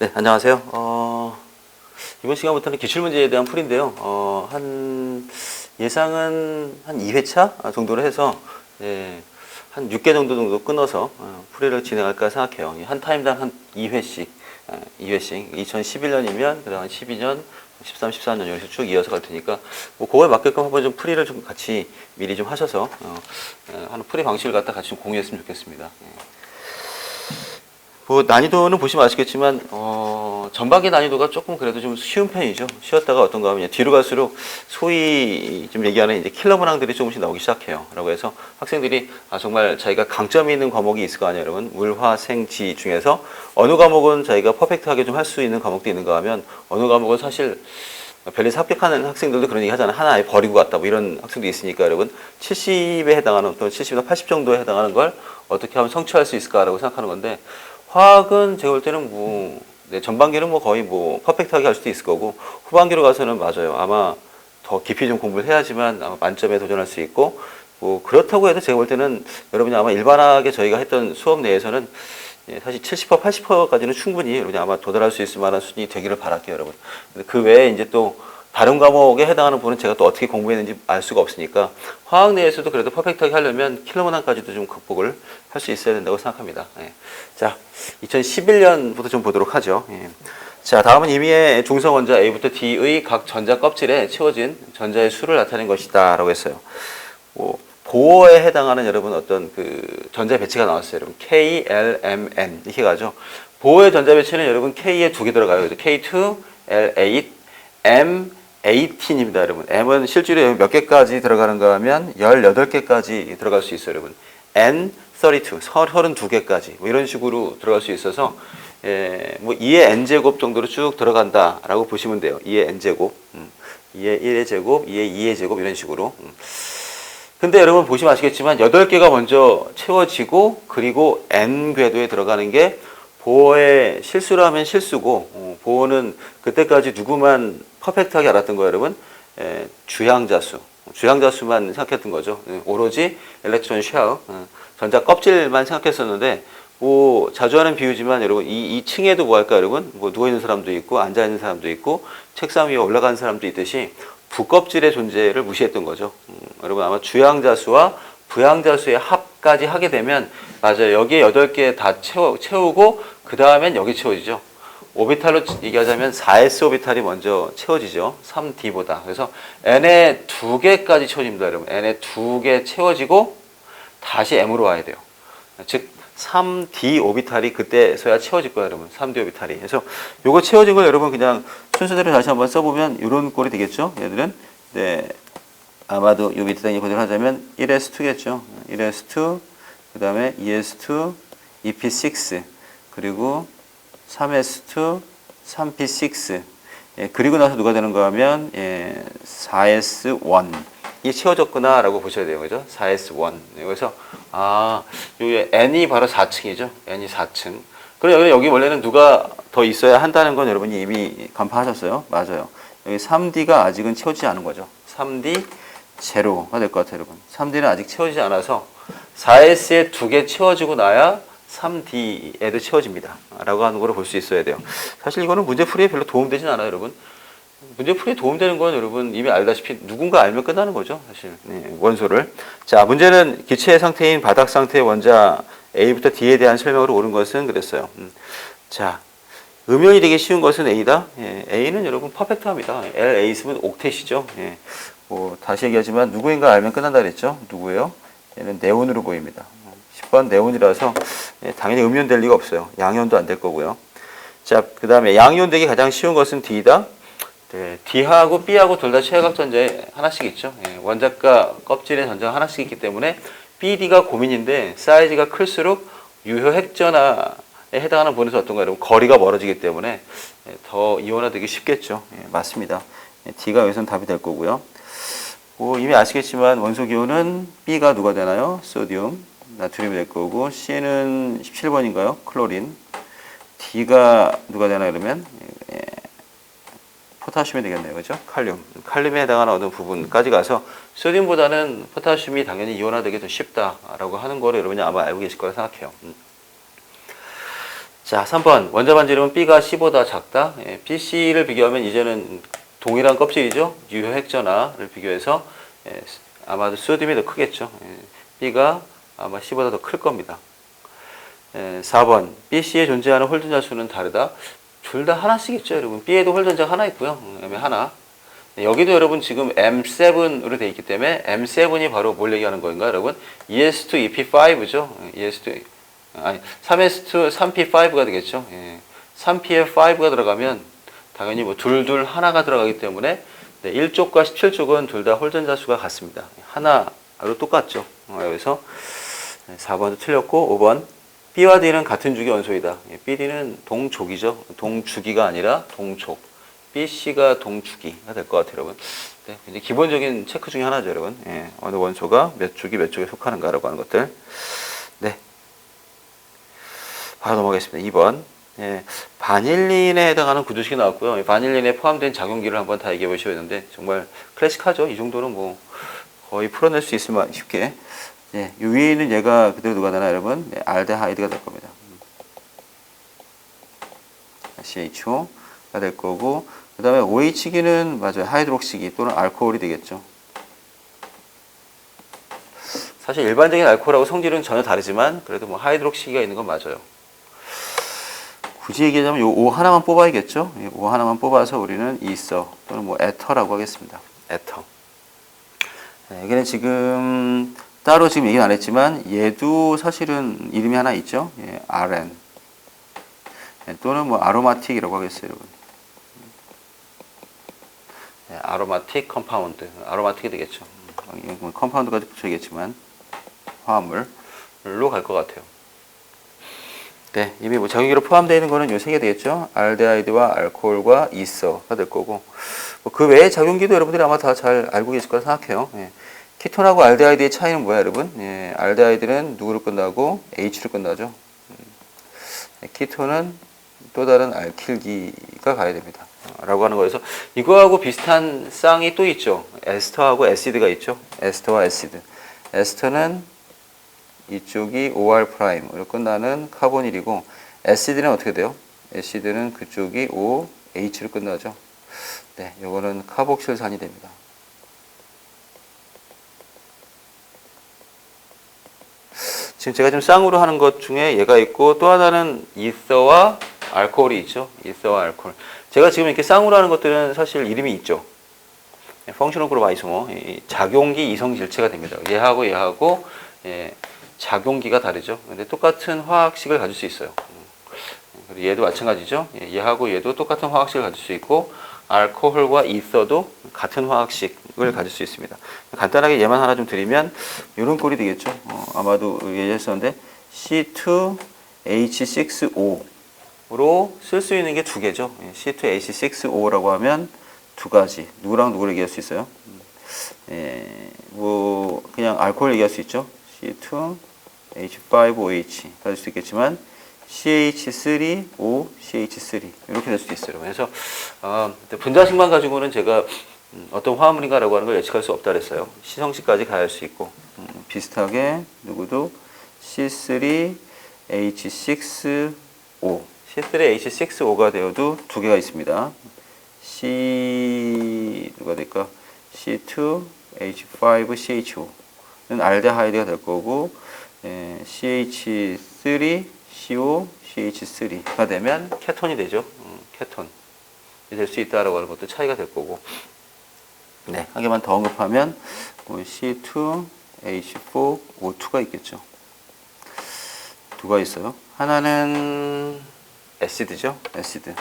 네, 안녕하세요. 이번 시간부터는 기출문제에 대한 풀인데요. 예상은 한 2회차 정도로 해서, 한 6개 정도 끊어서 풀이를 진행할까 생각해요. 한 타임당 한 2회씩, 2011년이면, 그 다음 12년, 13, 14년 이렇게 쭉 이어서 갈 테니까, 뭐, 그거에 맞게끔 한번 좀 풀이를 좀 같이 미리 좀 하셔서, 하는 풀이 방식을 갖다 같이 좀 공유했으면 좋겠습니다. 뭐 난이도는 보시면 아시겠지만 전반기 난이도가 조금 그래도 좀 쉬운 편이죠. 쉬었다가 어떤가 하면 뒤로 갈수록 소위 좀 얘기하는 이제 킬러 문항들이 조금씩 나오기 시작해요. 라고 해서 학생들이 정말 자기가 강점이 있는 과목이 있을 거 아니에요, 여러분. 물, 화, 생, 지 중에서 어느 과목은 자기가 퍼펙트하게 좀 할 수 있는 과목도 있는가 하면 어느 과목은 사실 별에서 합격하는 학생들도 그런 얘기 하잖아요. 하나 아예 버리고 갔다 뭐 이런 학생도 있으니까 여러분 70에 해당하는 또는 70이나 80 정도에 해당하는 걸 어떻게 하면 성취할 수 있을까라고 생각하는 건데 화학은 제가 볼 때는 전반기는 거의 퍼펙트하게 할 수도 있을 거고 후반기로 가서는 맞아요. 아마 더 깊이 좀 공부를 해야지만 아마 만점에 도전할 수 있고 그렇다고 해도 제가 볼 때는 여러분이 아마 일반하게 저희가 했던 수업 내에서는 사실 70%, 80%까지는 충분히 여러분이 아마 도달할 수 있을 만한 수준이 되기를 바랄게요, 여러분. 그 외에 이제 또 다른 과목에 해당하는 부분은 제가 또 어떻게 공부했는지 알 수가 없으니까 화학 내에서도 그래도 퍼펙트하게 하려면 킬로문항까지도 좀 극복을 할 수 있어야 된다고 생각합니다. 자, 2011년부터 좀 보도록 하죠. 자, 다음은 임의의 중성원자 A부터 D의 각 전자 껍질에 채워진 전자의 수를 나타낸 것이다 라고 했어요. 보어에 해당하는 여러분 어떤 그 전자 배치가 나왔어요. 여러분 K, L, M, N 이렇게 가죠. 보어의 전자 배치는 여러분 K에 2개 들어가요. K2, L8, M18입니다, 여러분. M은 실제로 몇 개까지 들어가는가 하면 18개까지 들어갈 수 있어요, 여러분. N32, 32개까지 뭐 이런 식으로 들어갈 수 있어서 2의 n제곱 정도로 쭉 들어간다라고 보시면 돼요. 2의 n제곱, 2의 1의 제곱, 2의 2의 제곱 이런 식으로. 근데 여러분 보시면 아시겠지만 8개가 먼저 채워지고 그리고 n 궤도에 들어가는 게 보어의 실수라면 실수고 보어는 그때까지 누구만 퍼펙트하게 알았던 거예요, 여러분. 주향자수만 생각했던 거죠. 오로지 일렉트론 쉘, 전자 껍질만 생각했었는데 자주 하는 비유지만 여러분 이 층에도 뭐 할까 여러분? 누워 있는 사람도 있고 앉아 있는 사람도 있고 책상 위에 올라간 사람도 있듯이 부껍질의 존재를 무시했던 거죠. 여러분 아마 주향자수와 부향자수의 합까지 하게 되면 맞아요. 여기에 8개 다 채우고 그 다음엔 여기 채워지죠. 오비탈로 얘기하자면 4s 오비탈이 먼저 채워지죠. 3d보다. 그래서 n에 2개까지 채워집니다, 여러분. n에 2개 채워지고 다시 m으로 와야 돼요. 즉 3d 오비탈이 그때서야 채워질 거예요, 여러분. 3d 오비탈이. 그래서 요거 채워진 걸 여러분 그냥 순서대로 다시 한번 써보면 이런 꼴이 되겠죠. 얘들은 아마도 요 밑에다 그대로 하자면 1s2겠죠. 1s2, 그 다음에 2s2, 2p6, 그리고 3s2, 3p6. 그리고 나서 누가 되는가 하면 4s1. 이 채워졌구나 라고 보셔야 돼요. 그죠? 4s1. 그래서 요 n이 바로 4층이죠. n이 4층. 그럼 여기 원래는 누가 더 있어야 한다는 건 여러분이 이미 간파하셨어요. 맞아요. 여기 3D가 아직은 채워지지 않은 거죠. 3D 제로가 될 것 같아요, 여러분. 3D는 아직 채워지지 않아서 4S에 2개 채워지고 나야 3D에도 채워집니다. 라고 하는 걸 볼 수 있어야 돼요. 사실 이거는 문제풀이에 별로 도움되진 않아요, 여러분. 문제풀이에 도움되는 건 여러분 이미 알다시피 누군가 알면 끝나는 거죠, 사실. 원소를. 자, 문제는 기체 상태인 바닥 상태의 원자 A부터 D에 대한 설명으로 옳은 것은 그랬어요. 자, 음연이 되게 쉬운 것은 A다. A는 여러분 퍼펙트합니다. LA 있으면 옥텟이죠. 다시 얘기하지만 누구인가 알면 끝난다 그랬죠. 누구예요? 얘는 네온으로 보입니다. 10번 네온이라서 당연히 음연될 리가 없어요. 양연도 안 될 거고요. 자, 그 다음에 양연되기 가장 쉬운 것은 D다. D하고 B하고 둘 다 최하각 전자에 하나씩 있죠. 원자과 껍질에 전자가 하나씩 있기 때문에 BD가 고민인데 사이즈가 클수록 유효 핵전화에 해당하는 부분에서 어떤가 여러분 거리가 멀어지기 때문에 더 이온화되기 쉽겠죠. 맞습니다. D가 여기서는 답이 될 거고요. 이미 아시겠지만 원소 기호는 B가 누가 되나요? 소디움, 나트륨이 될 거고 C는 17번인가요? 클로린. D가 누가 되나 그러면 포타슘이 되겠네요. 그죠? 칼륨에 해당하는 어떤 부분까지 가서 소디움보다는 포타슘이 당연히 이온화되기 더 쉽다라고 하는 거를 여러분이 아마 알고 계실 거라 생각해요. 자, 3번. 원자 반지름은 B가 C보다 작다. 예, B, C를 비교하면 이제는 동일한 껍질이죠. 유효 핵전화를 비교해서 예, 아마도 소듐이 더 크겠죠. 예, B가 아마 C보다 더 클 겁니다. 예, 4번. B, C에 존재하는 홀전자 수는 다르다. 둘 다 하나씩 있죠, 여러분. B에도 홀전자가 하나 있고요. 그다음에 하나. 여기도 여러분 지금 M7으로 되어 있기 때문에 M7이 바로 뭘 얘기하는 거인가, 여러분? ES2 EP5죠. ES2 아니 3S2 3P5가 되겠죠. 예. 3P에 5가 들어가면 당연히 뭐 둘둘 하나가 들어가기 때문에 네, 1쪽과 17쪽은 둘 다 홀전자 수가 같습니다. 하나로 똑같죠. 그래서 4번도 틀렸고 5번 B와 D는 같은 주기 원소이다. 예, BD는 동족이죠. 동주기가 아니라 동족. BC가 동주기가 될 것 같아요, 여러분. 네, 이제 기본적인 체크 중에 하나죠, 여러분. 예, 어느 원소가 몇 주기 몇 쪽에 속하는가라고 하는 것들. 네. 바로 넘어가겠습니다. 2번. 예, 바닐린에 해당하는 구조식이 나왔고요. 바닐린에 포함된 작용기를 한번 다 얘기해 보셔야 되는데, 정말 클래식하죠. 이 정도는 뭐 거의 풀어낼 수 있을 만 쉽게. 예, 이 위에는 얘가 그대로 누가 되나, 여러분? 네, 알데하이드가 될 겁니다. CHO가 될 거고, 그 다음에 OH기는 맞아요. 하이드록시기 또는 알코올이 되겠죠. 사실 일반적인 알코올하고 성질은 전혀 다르지만 그래도 뭐 하이드록시기가 있는 건 맞아요. 굳이 얘기하자면 요 O 하나만 뽑아야겠죠. O 하나만 뽑아서 우리는 이서 또는 뭐 에터라고 하겠습니다. 에터. 네, 여기는 지금 따로 지금 얘기는 안 했지만 얘도 사실은 이름이 하나 있죠. 예, RN. 네, 또는 뭐 아로마틱이라고 하겠어요, 여러분. 네, 아로마틱 컴파운드. 아로마틱이 되겠죠. 컴파운드까지 붙여야겠지만 화합물로 갈 것 같아요. 네, 이미 뭐 작용기로 포함되어 있는 거는 요 세 개 되겠죠. 알데하이드와 알코올과 이서가 될 거고, 뭐그 외의 작용기도 여러분들이 아마 다 잘 알고 계실 거라 생각해요. 예. 키톤하고 알데하이드의 차이는 뭐야, 여러분? 예, 알데하이드는 누구로 끝나고 H로 끝나죠. 키톤은 또 다른 알킬기가 가야 됩니다. 라고 하는 거여서 이거하고 비슷한 쌍이 또 있죠. 에스터하고 에시드가 있죠. 에스터와 에시드. 에스터는 이쪽이 OR'으로 끝나는 카보닐이고, 에시드는 어떻게 돼요? 에시드는 그쪽이 OH로 끝나죠. 네, 요거는 카복실산이 됩니다. 지금 제가 지금 쌍으로 하는 것 중에 얘가 있고, 또 하나는 이서와 알코올이 있죠. 이서와 알코올. 제가 지금 이렇게 쌍으로 하는 것들은 사실 이름이 있죠. 펑셔널 그룹 아이소머, 작용기 이성질체가 됩니다. 얘하고 예, 작용기가 다르죠. 근데 똑같은 화학식을 가질 수 있어요. 그리고 얘도 마찬가지죠. 얘하고 얘도 똑같은 화학식을 가질 수 있고, 알코올과 이서도 같은 화학식을 가질 수 있습니다. 간단하게 얘만 하나 좀 드리면 이런 꼴이 되겠죠. 아마도 얘기했었는데 C2H6O로 쓸 수 있는 게 두 개죠. C2H6O라고 하면 두 가지. 누구랑 누구를 얘기할 수 있어요? 뭐 그냥 알코올 얘기할 수 있죠. C2H5OH 가질 수 있겠지만 CH3O, CH3 이렇게 될 수도 있어요. 그래서 분자식만 가지고는 제가 어떤 화합물인가라고 하는 걸 예측할 수 없다 그랬어요. 시성식까지 가야 할 수 있고, 비슷하게 누구도 C3H6O, C3H6O가 되어도 두 개가 있습니다. 누가 될까? C2H5CHO는 알데하이드가 될 거고, CH3CO, CH3가 되면 케톤이 되죠. 케톤이 될 수 있다라고 하는 것도 차이가 될 거고. 네, 한 개만 더 언급하면 C2H4O2가 있겠죠. 두가 있어요. 하나는 에시드죠. 에시드.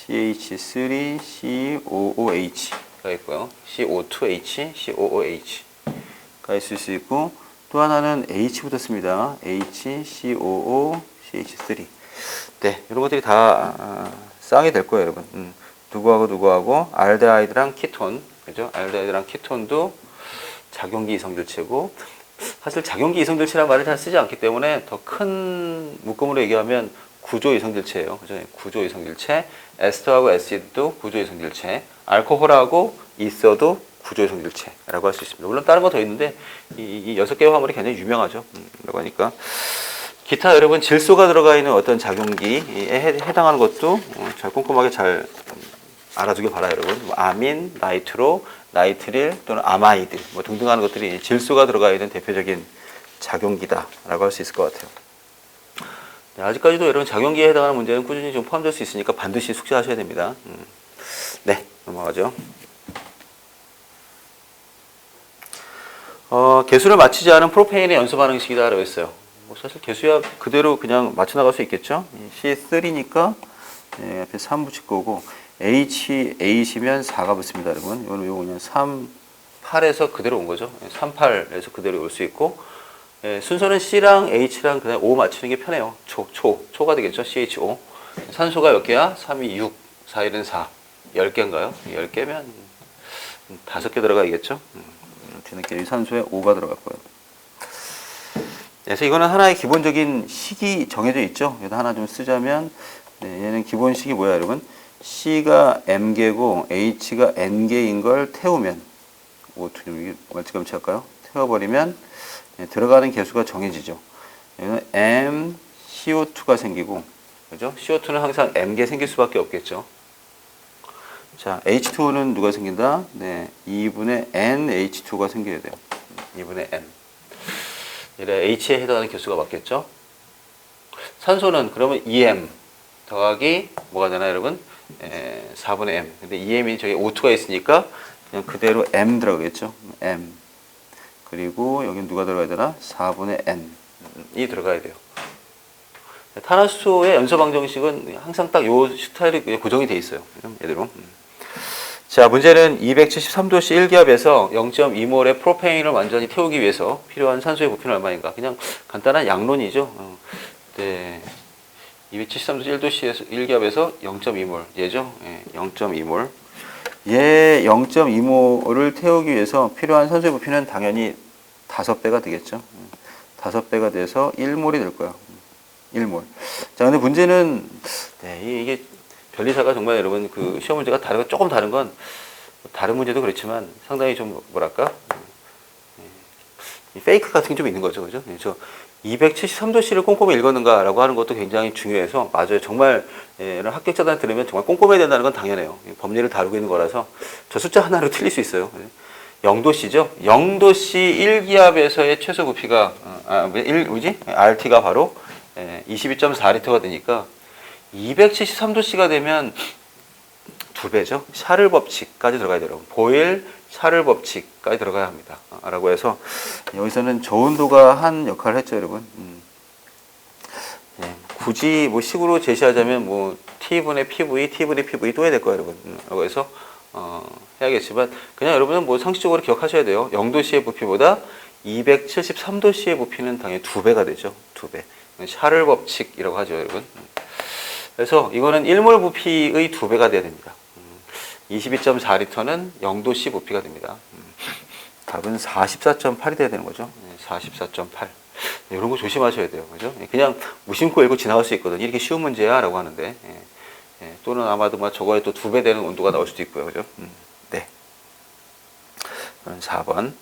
CH3COOH가 있고요. CO2H, COOH가 있을 수 있고, 또 하나는 H 붙었습니다. HCOO, CH3. 네, 이런 것들이 다 쌍이 될 거예요, 여러분. 누구하고 알데하이드랑 키톤, 그죠? 알데하이드랑 키톤도 작용기 이성질체고, 사실 작용기 이성질체라는 말을 잘 쓰지 않기 때문에 더 큰 묶음으로 얘기하면 구조 이성질체예요. 그죠? 구조 이성질체. 에스터하고 에시드도 구조 이성질체. 알코올하고 이서도 구조 이성질체라고 할 수 있습니다. 물론 다른 거 더 있는데 이 6개의 화물이 굉장히 유명하죠. 라고 하니까 기타 여러분 질소가 들어가 있는 어떤 작용기에 해당하는 것도 잘 꼼꼼하게 잘 알아두길 바라요, 여러분. 뭐 아민, 나이트로, 나이트릴 또는 아마이드 뭐 등등 하는 것들이 질소가 들어가 있는 대표적인 작용기다라고 할 수 있을 것 같아요. 네, 아직까지도 여러분 작용기에 해당하는 문제는 꾸준히 좀 포함될 수 있으니까 반드시 숙지하셔야 됩니다. 네, 넘어가죠. 개수를 맞추지 않은 프로페인의 연소 반응식이다라고 했어요. 뭐 사실 개수야 그대로 그냥 맞춰 나갈 수 있겠죠. C3니까 네, 앞에 3 붙일 거고 H, 8이면 4가 붙습니다, 여러분. 이거는 요거 그냥 3, 8에서 그대로 온 거죠. 3, 8에서 그대로 올 수 있고 예, 순서는 C랑 H랑 그냥 O 맞추는 게 편해요. 초가 되겠죠. CHO. 산소가 몇 개야? 3이 6, 4, 1은 4. 10개인가요? 10개면 5개 들어가야겠죠. 뒤늦게 산소에 5가 들어갈 거예요. 그래서 이거는 하나의 기본적인 식이 정해져 있죠. 여기다 하나 좀 쓰자면 네, 얘는 기본 식이 뭐야, 여러분? C가 M개고 H가 N개인 걸 태우면 O2 좀 이게 멀찌감치 할까요? 태워버리면 네, 들어가는 개수가 정해지죠. 여기는 M, CO2가 생기고, 그죠? CO2는 항상 M개 생길 수밖에 없겠죠. 자, H2O는 누가 생긴다? 네, 2분의 NH2가 생겨야 돼요. 2분의 N. 이래 H에 해당하는 개수가 맞겠죠? 산소는 그러면 2M 더하기 뭐가 되나 여러분? 4분의 M. 근데 2M이 저기 O2가 있으니까 그냥 그대로 M 들어가겠죠? M. 그리고 여긴 누가 들어가야 되나? 4분의 N이 들어가야 돼요. 탄화수소의 연소 방정식은 항상 딱 요 스타일이 고정이 돼 있어요. 얘대로. 자, 문제는 273도씨 1기압에서 0.2몰의 프로페인을 완전히 태우기 위해서 필요한 산소의 부피는 얼마인가? 그냥 간단한 양론이죠. 네. 273도씨 1도씨에서 1기압에서 0.2몰 얘죠. 예, 0.2몰. 얘 0.2몰을 태우기 위해서 필요한 산소의 부피는 당연히 5배가 되겠죠. 5배가 돼서 1몰이 될 거야. 1몰. 자, 근데 문제는 네, 이게 변리사가 정말 여러분 그 시험 문제가 조금 다른 건 다른 문제도 그렇지만 상당히 좀 뭐랄까 페이크 같은 게 좀 있는 거죠, 그죠? 저 273도씨를 꼼꼼히 읽었는가라고 하는 것도 굉장히 중요해서 맞아요. 정말 이런 합격자들한테 들으면 정말 꼼꼼해야 된다는 건 당연해요. 법리를 다루고 있는 거라서 저 숫자 하나로 틀릴 수 있어요. 0도씨죠. 0도씨 1기압에서의 최소 부피가 RT가 바로 22.4리터가 되니까 273도씨가 되면 2배죠. 샤를 법칙까지 들어가야 돼요. 보일 샤를 법칙까지 들어가야 합니다. 라고 해서 여기서는 저온도가 한 역할을 했죠, 여러분. 네, 굳이 뭐 식으로 제시하자면 뭐 T분의 PV, T분의 PV 또 해야 될 거예요, 여러분. 라고 해서 해야겠지만 그냥 여러분은 뭐 상식적으로 기억하셔야 돼요. 0도씨의 부피보다 273도씨의 부피는 당연히 2배가 되죠. 2배. 샤를 법칙이라고 하죠, 여러분. 그래서 이거는 1몰 부피의 2배가 돼야 됩니다. 22.4리터는 0도씨 부피가 됩니다. 답은 44.8이 돼야 되는 거죠. 44.8. 이런 거 조심하셔야 돼요. 그죠? 그냥 무심코 읽고 지나갈 수 있거든요. 이렇게 쉬운 문제야 라고 하는데. 또는 아마도 뭐 저거에 또 2배 되는 온도가 나올 수도 있고요. 그죠? 네. 그럼 4번.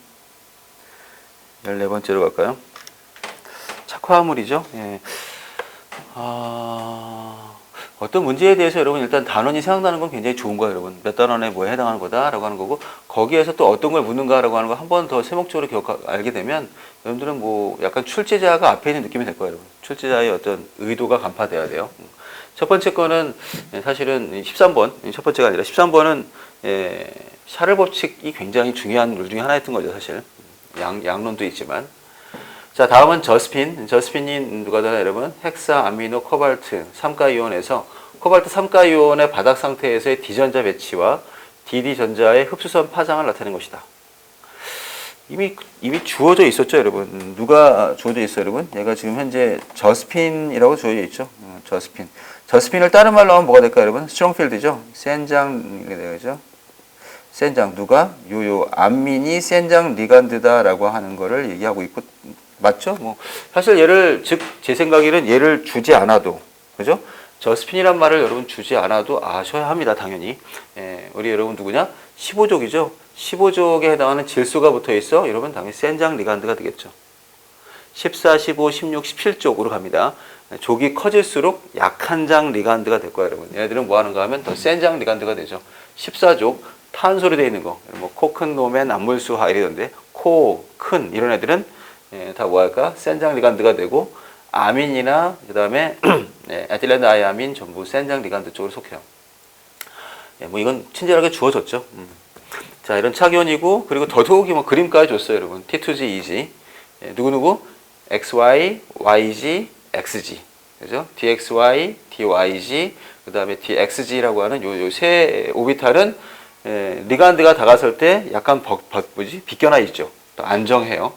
14번째로 갈까요? 착화물이죠. 예. 어떤 문제에 대해서 여러분 일단 단원이 생각나는 건 굉장히 좋은 거예요, 여러분. 몇 단원에 뭐에 해당하는 거다라고 하는 거고 거기에서 또 어떤 걸 묻는가라고 하는 거 한 번 더 세목적으로 알게 되면 여러분들은 뭐 약간 출제자가 앞에 있는 느낌이 될 거예요, 여러분. 출제자의 어떤 의도가 간파돼야 돼요. 첫 번째 거는 사실은 13번, 첫 번째가 아니라 13번은 샤를 법칙이 굉장히 중요한 룰 중에 하나였던 거죠, 사실. 양론도 있지만. 자, 다음은 저스핀. 저스핀이 누가더라, 여러분? 헥사, 아미노, 코발트 3가이온에서 코발트 3가이온의 바닥 상태에서의 D전자 배치와 DD전자의 흡수선 파장을 나타낸 것이다. 이미 주어져 있었죠, 여러분. 누가 주어져 있어요, 여러분? 얘가 지금 현재 저스핀이라고 주어져 있죠. 저스핀. 저스핀을 다른 말로 하면 뭐가 될까요, 여러분? 스트롱필드죠. 센장, 되죠. 센장. 누가? 암민이 센장 리간드다라고 하는 거를 얘기하고 있고, 맞죠? 뭐 사실 얘를 제 생각에는 얘를 주지 않아도 그죠? 저스핀이란 말을 여러분 주지 않아도 아셔야 합니다. 당연히. 우리 여러분 누구냐? 15족이죠. 15족에 해당하는 질소가 붙어 있어. 여러분 당연히 센장 리간드가 되겠죠. 14, 15, 16, 17쪽으로 갑니다. 족이 커질수록 약한 장 리간드가 될 거예요, 여러분. 얘네들은 뭐 하는가 하면 더 센 장 리간드가 되죠. 14족, 탄소로 되어 있는 거. 뭐, 코 큰 놈엔 암물수하 이러던데, 코, 큰, 이런 애들은 다 뭐 할까? 센 장 리간드가 되고, 아민이나, 그 다음에, 에틸렌 아이아민 전부 센 장 리간드 쪽으로 속해요. 뭐, 이건 친절하게 주어졌죠. 자, 이런 착연이고, 그리고 더더욱이 뭐 그림까지 줬어요, 여러분. T2G, EG. 누구누구? XY, YG, XG. 그죠? DXY, DYG, 그 다음에 DXG라고 하는 요 세 오비탈은 리간드가 다가설 때 약간 비껴나 있죠. 또 안정해요.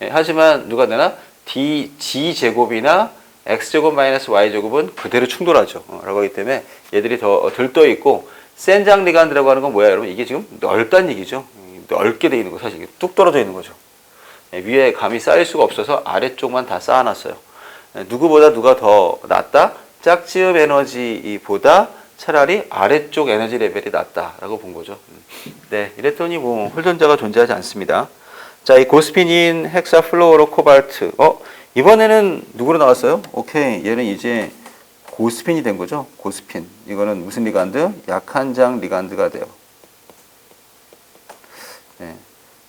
하지만 누가 되나? DG제곱이나 X제곱 마이너스 Y제곱은 그대로 충돌하죠. 라고 하기 때문에 얘들이 더 들떠 있고, 센장 리간드라고 하는 건 뭐야, 여러분? 이게 지금 넓다는 얘기죠. 넓게 돼 있는 거, 사실 뚝 떨어져 있는 거죠. 위에 감이 쌓일 수가 없어서 아래쪽만 다 쌓아놨어요. 누구보다 누가 더 낫다? 짝지음 에너지보다 차라리 아래쪽 에너지 레벨이 낫다라고 본 거죠. 네, 이랬더니 뭐 홀전자가 존재하지 않습니다. 자, 이 고스피닌, 헥사, 플로로, 코발트. 이번에는 누구로 나왔어요? 오케이, 얘는 이제 고스핀이 된 거죠. 고스핀. 이거는 무슨 리간드? 약한 장 리간드가 돼요. 네,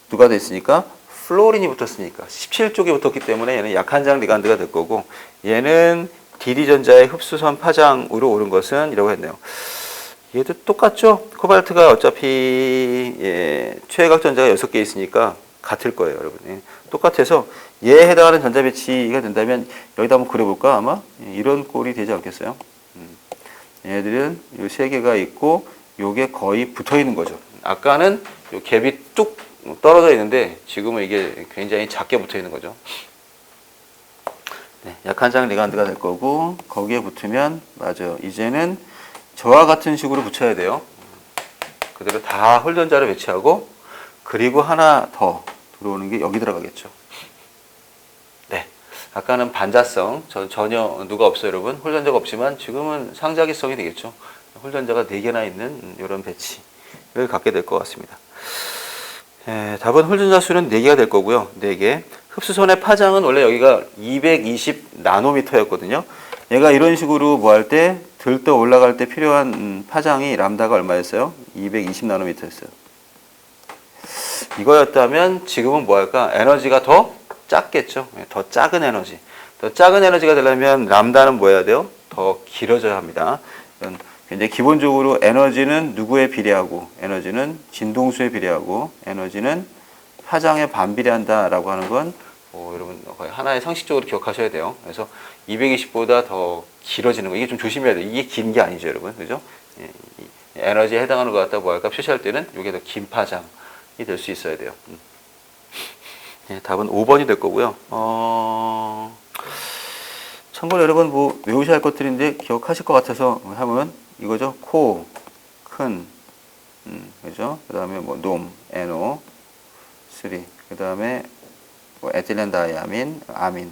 누가 됐으니까? 플로린이 붙었으니까 17쪽에 붙었기 때문에 얘는 약한 장 리간드가 될 거고, 얘는 DD전자의 흡수선 파장으로 오른 것은 이라고 했네요. 얘도 똑같죠? 코발트가 어차피 최외곽 전자가 6개 있으니까 같을 거예요, 여러분. 똑같아서 얘에 해당하는 전자 배치가 된다면 여기다 한번 그려볼까? 아마 이런 꼴이 되지 않겠어요? 얘네들은 이 3개가 있고 요게 거의 붙어 있는 거죠. 아까는 요 갭이 뚝 떨어져 있는데 지금은 이게 굉장히 작게 붙어 있는 거죠. 네, 약한 장 리간드가 될 거고, 거기에 붙으면 맞아요. 이제는 저와 같은 식으로 붙여야 돼요. 그대로 다 홀전자를 배치하고, 그리고 하나 더 들어오는 게 여기 들어가겠죠. 네, 아까는 반자성 전혀 누가 없어요, 여러분. 홀전자가 없지만 지금은 상자기성이 되겠죠. 홀전자가 4개나 있는 이런 배치를 갖게 될 것 같습니다. 답은 홀전자 수는 4개가 될 거고요. 4개. 흡수선의 파장은 원래 여기가 220 나노미터였거든요. 얘가 이런 식으로 뭐 할 때 들떠 올라갈 때 필요한 파장이 람다가 얼마였어요? 220 나노미터였어요. 이거였다면 지금은 뭐 할까? 에너지가 더 작겠죠. 더 작은 에너지. 더 작은 에너지가 되려면 람다는 뭐 해야 돼요? 더 길어져야 합니다. 굉장히 기본적으로 에너지는 누구에 비례하고, 에너지는 진동수에 비례하고, 에너지는 파장에 반비례한다라고 하는 건 여러분 거의 하나의 상식적으로 기억하셔야 돼요. 그래서 220보다 더 길어지는 거, 이게 좀 조심해야 돼요. 이게 긴 게 아니죠, 여러분. 그죠? 에너지에 해당하는 것 같다 뭐 할까 표시할 때는 이게 더 긴 파장이 될 수 있어야 돼요. 답은 5번이 될 거고요. 참고로 여러분 뭐 외우셔야 할 것들인데 기억하실 것 같아서 하면 이거죠. 코, 큰, 그죠? 그 다음에 뭐 놈, NO, 3, 그 다음에 뭐 에틸렌 다이아민, 아민.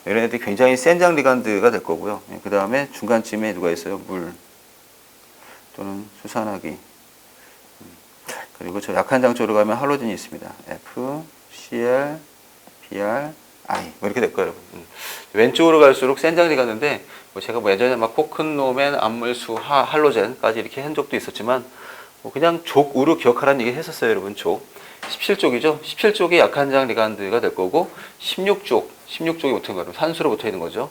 이런 애들이 굉장히 센 장 리간드가 될 거고요. 그 다음에 중간쯤에 누가 있어요? 물 또는 수산화기. 그리고 저 약한 장 쪽으로 가면 할로젠이 있습니다. F, Cl, Br, I. 뭐 이렇게 될 거예요, 여러분. 왼쪽으로 갈수록 센 장 리간드인데, 뭐 제가 뭐 예전에 막 코큰노멘, 암물수, 할로젠까지 이렇게 한 적도 있었지만, 뭐 그냥 족으로 기억하라는 얘기 했었어요, 여러분. 족. 17쪽이죠. 17쪽이 약한 장 리간드가 될 거고, 16쪽이 붙은 거는 산수로 붙어 있는 거죠.